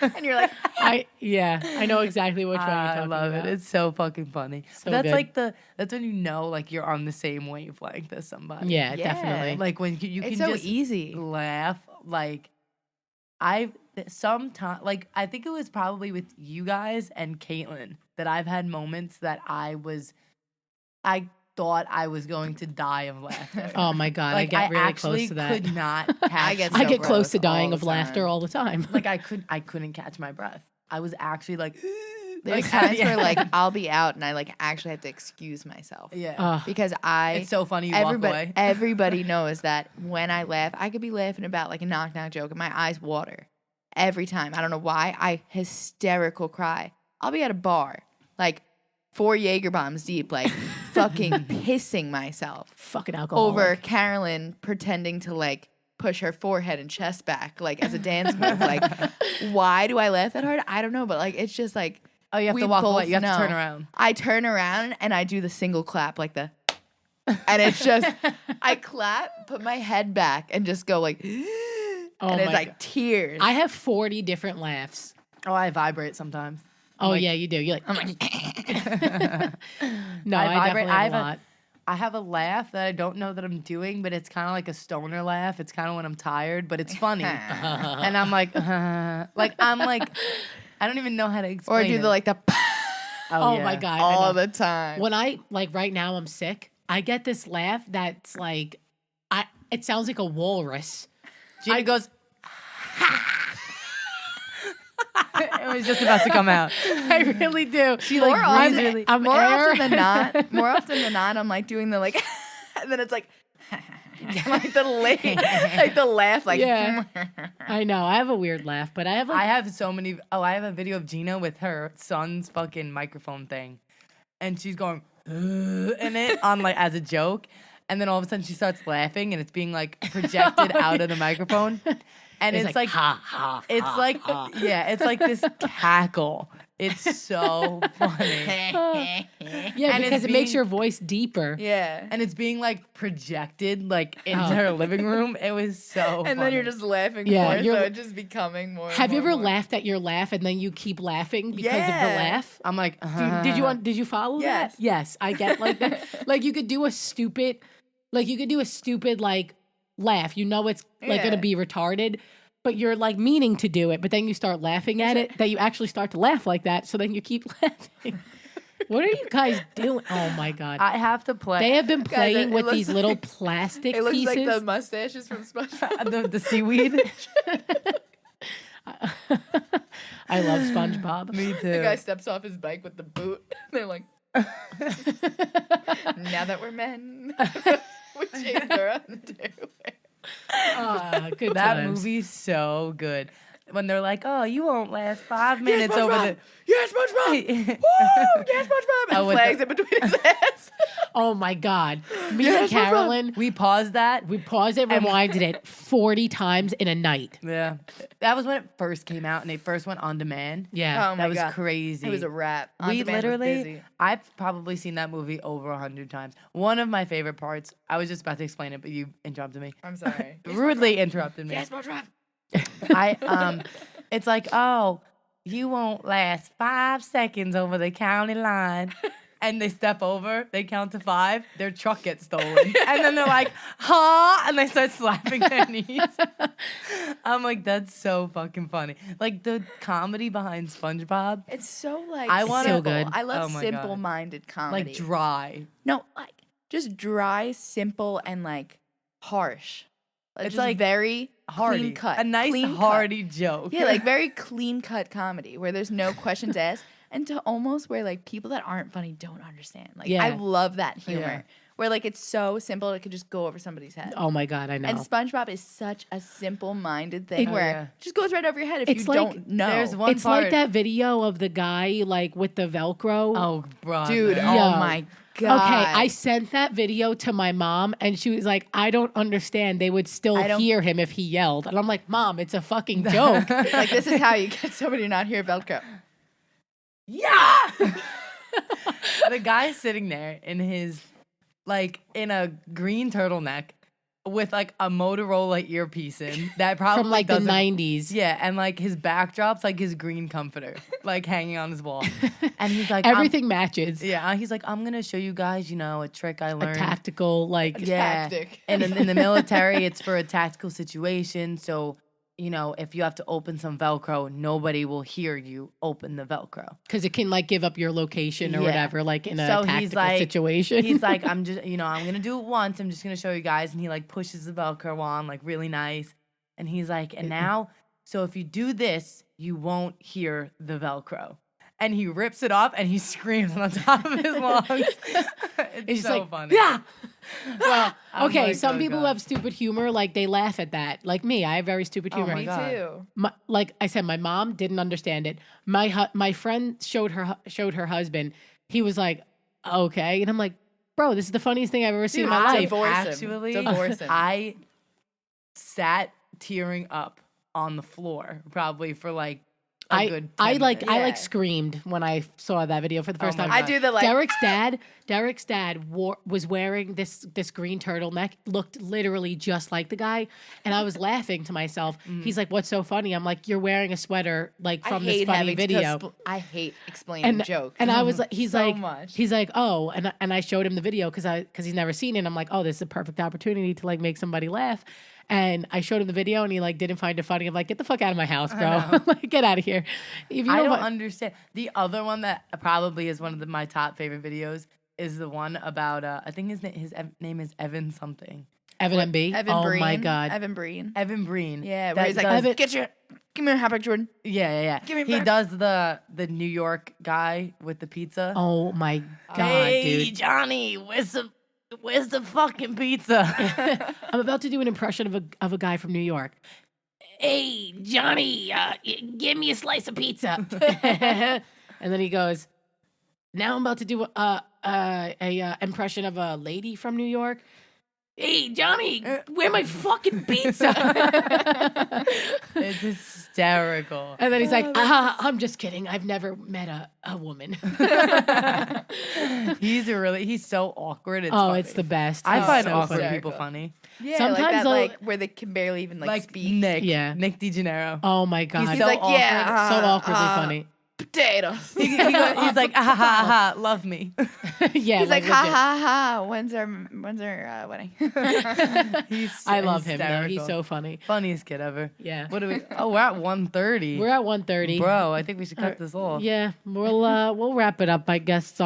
and you're like, I know exactly which one you're I talking love about. it. It's so fucking funny. So that's good. like that's when you know like you're on the same wavelength as somebody. Yeah, Yeah. definitely. Like when you it's can so just easy. laugh. Like I've sometimes like I think it was probably with you guys and Caitlin that I've had moments that I thought I was going to die of laughter. Oh my God, Like I get really actually close to that. could not catch. I get I so get close to gross all dying the of laughter time. all the time. like I couldn't catch my breath. I was actually like There's like, times yeah. where like I'll be out and I like actually have to excuse myself. yeah. Because It's so funny you walk away. everybody knows that when I laugh, I could be laughing about like a knock joke and my eyes water every time. I don't know why. I hysterical cry. I'll be at a bar, like 4 Jaeger bombs deep, like fucking pissing myself Fucking alcohol. over Carolyn pretending to like push her forehead and chest back like as a dance move. Like, why do I laugh that hard? I don't know, but like it's just like Oh, you have we to walk away. both You have to turn know. around. I turn around and I do the single clap, like the, and it's just, I clap, put my head back, and just go like, and it's my like God. tears. I have 40 different laughs. Oh, I vibrate sometimes. Oh like- yeah, you do. You're like, I'm like, no, I I, vibrate. definitely I have have a lot. I have a laugh that I don't know that I'm doing, but it's kind of like a stoner laugh. It's kind of when I'm tired, but it's funny. And I'm like, I'm like, I don't even know how to or explain do it. the like the Oh yeah. my God, I all know. the time. When I like right now, I'm sick. I get this laugh that's like, it sounds like a walrus. Gina goes, it was just about to come out. I really do. She more like often, breathes really. I'm more air. often than not, I'm like doing the like, and then it's like, like the laugh, like Yeah. I know. I have a weird laugh, but I have like, I have so many. Oh, I have a video of Gina with her son's fucking microphone thing, and she's going in it on like as a joke, and then all of a sudden she starts laughing, and it's being like projected out of the microphone, and it's like ha ha. it's ha, like ha. it's like this cackle. It's so funny. Yeah, And because it's it makes being- your voice deeper. Yeah. And it's being like projected like into her living room. It was so And then you're just laughing Yeah, more, you're- so it's just becoming more. Have you and ever more. laughed at your laugh and then you keep laughing because of Yeah. the laugh? I'm like, Did you follow Yes. that? Yes, I get like that. Like you could do a stupid like laugh. You know it's like Yeah. gonna be retarded, but you're like meaning to do it, but then you start laughing at it, that you actually start to laugh like that, so then you keep laughing. What are you guys doing? Oh my god. I have to play. They have been Guys, playing it with looks these little like- plastic It looks pieces. like the mustaches from SpongeBob. the seaweed. I love SpongeBob. Me The guy too. steps off his bike with the boot. They're like, now that we're men, we change our underwear. Good That times. movie's so good. When they're like, "Oh, you won't last 5 minutes over the." Yeah, SpongeBob! Woo! Yeah, SpongeBob! And Oh, with flags the- in between his ass. Oh my god. Me Yeah, and Carolyn, We paused that. we paused it, rewinded it 40 times in a night. Yeah, that was when it first came out, and they first went on demand. Yeah. Oh my that was God. crazy. It was a wrap. On We Demand was literally, busy. I've probably seen that movie over 100 times. One of my favorite parts. I was just about to explain it, but you interrupted me. I'm sorry. Rudely interrupted me. Yes, SpongeBob! It's like, oh, you won't last 5 seconds over the county line. And they step over, they count to 5, their truck gets stolen. And then they're like, huh? And they start slapping their knees. I'm like, that's so fucking funny. Like the comedy behind SpongeBob, It's so like I wanna- So simple. good. I love Oh my God. simple-minded comedy. like dry. No, like just dry, simple, and like harsh. Like, It's just like very Hardy. clean cut. A nice clean cut. hearty joke. Yeah, like very clean cut comedy where there's no questions asked, and to almost where like people that aren't funny don't understand. Like I Yeah. love that humor Yeah. where like it's so simple it could just go over somebody's head. Oh my god, I know. And SpongeBob is such a simple-minded thing It- where yeah. it just goes right over your head if It's you like- don't know. There's one It's part. like that video of the guy like with the Velcro. Oh, bro. Dude, Yo. oh my god. Okay, I sent that video to my mom and she was like, I don't understand. They would still I don't- hear him if he yelled. And I'm like, Mom, it's a fucking joke. like this is how you get somebody to not hear Velcro. Yeah. The guy's sitting there in his, like, in a green turtleneck with like a Motorola earpiece in that probably From like the doesn't- 90s. Yeah, and like his backdrop's like his green comforter, like hanging on his wall, and he's like Everything matches. Yeah, he's like, I'm gonna show you guys, you know, a trick I A learned. tactical, like, Yeah, Tactic. and in the military, it's for a tactical situation. So, you know, if you have to open some Velcro, nobody will hear you open the Velcro. because it can like give up your location or Yeah. whatever, like in a So tactical he's like, situation. He's like, I'm just, you know, I'm gonna do it once. I'm just gonna show you guys, and he like pushes the Velcro on, like really nice. And he's like, and now, so if you do this, you won't hear the Velcro. And he rips it off and he screams on the top of his lungs. It's It's so like, funny. yeah. Well, I'm okay, like, some oh, people God. have stupid humor, like they laugh at that. Like me, I have very stupid Oh humor. my Me God. too. Like I said, my mom didn't understand it. My friend showed her husband. He was like, okay, and I'm like, bro, this is the funniest thing I've ever seen in Dude, my life. divorce him. Actually, Divorce him. I sat tearing up on the floor probably for like a good 10 I minutes. Yeah. screamed when I saw that video for the first my time. God. I do the like Derek's dad was wearing this green turtleneck, looked literally just like the guy, and I was laughing to myself. He's like, "What's so funny?" I'm like, "You're wearing a sweater like from this funny video." I hate explaining jokes. And I was like, he's So like, much. he's like, oh, and I showed him the video because he's never seen it. And I'm like, oh, this is a perfect opportunity to like make somebody laugh. And I showed him the video, and he like didn't find it funny. I'm like, get the fuck out of my house, bro! Like, get out of here. If you I don't want- understand. The other one that probably is one of my top favorite videos is the one about I think his name is Evan something. Evan MB. Evan Oh Breen. my god. Evan Breen. Evan Breen. Yeah, That where he's like, does- give me a hot dog, Jordan. yeah. Give me He back. does the New York guy with the pizza. Oh my god, hey dude. Johnny, where's the fucking pizza? I'm about to do an impression of a guy from New York. Hey, Johnny, give me a slice of pizza. And then he goes, now I'm about to do a impression of a lady from New York. Hey, Johnny, where my fucking pizza? It's hysterical. And then he's like, I'm just kidding. I've never met a woman. He's so awkward. It's Oh, funny. it's the best. I He's find so awkward funny. people funny. Yeah, Sometimes like that, they'll- like where they can barely even like speak. Nick. Yeah. Nick DeGennaro. Oh my god. He's so like, awkward. yeah, so awkwardly funny. potatoes. He's like, ah, ha, ha, ha, love me. Yeah. He's like, ha legit. ha ha. When's our wedding? I love him though. He's hysterical. so funny. Funniest kid ever. Yeah. What do we? Oh, we're at 1:30. We're at 1:30. Bro, I think we should cut this off. Yeah, we'll wrap it up, I guess.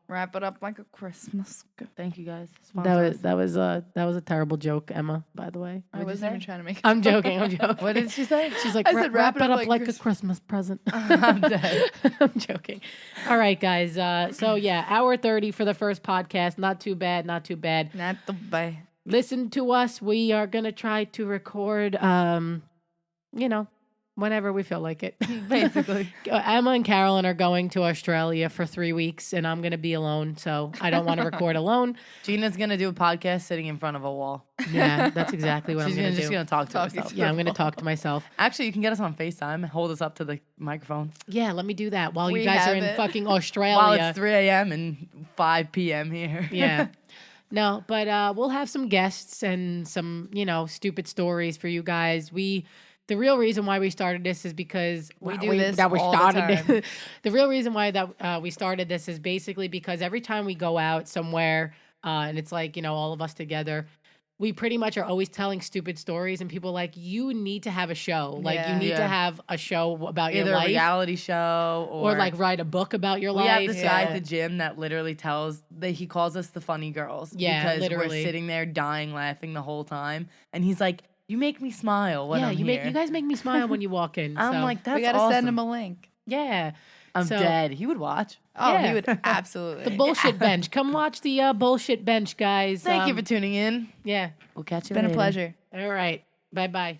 Wrap it up like a Christmas. Thank you guys. That was a terrible joke, Emma. By the way, I wasn't even trying to make it. I'm joking. I'm joking. What did she say? She's like, I said, wrap it up like a Christmas present. I'm dead. I'm joking. All right, guys. So yeah, hour 30 for the first podcast. Not too bad. Not too bad. Not the bay. Listen to us. We are gonna try to record. Whenever we feel like it. Basically. Emma and Carolyn are going to Australia for 3 weeks, and I'm going to be alone, so I don't want to record alone. Gina's gonna do a podcast sitting in front of a wall. Yeah, that's exactly what She's I'm going to just do. gonna talk to Talk herself. Yeah, I'm going to talk to myself. Actually, you can get us on FaceTime and hold us up to the microphone Yeah, let me do that while We you guys are have in it. fucking Australia. while it's 3 a.m. and 5 p.m. here. Yeah. No, but we'll have some guests and some, stupid stories for you guys. The real reason why we started this is because We do this all the time. The real reason why that we started this is basically because every time we go out somewhere and it's like, all of us together, we pretty much are always telling stupid stories, and people are like, you need to have a show. Like, you Yeah. need to Yeah. have a show about Either your a life reality show or like write a book about your we life. have this guy Yeah. at the gym that literally he calls us the funny girls. Yeah, because literally. we're sitting there dying laughing the whole time, and he's like, "You make me smile when I'm you here." guys make me smile when you walk in. I'm so, like, "That's We gotta awesome." send him a link. yeah. I'm so- dead. He would watch. Oh, Yeah. he would absolutely. The bullshit bench. Come watch the bullshit bench, guys. Thank you for tuning in. Yeah. We'll catch you It's been a later. pleasure. All right. Bye-bye.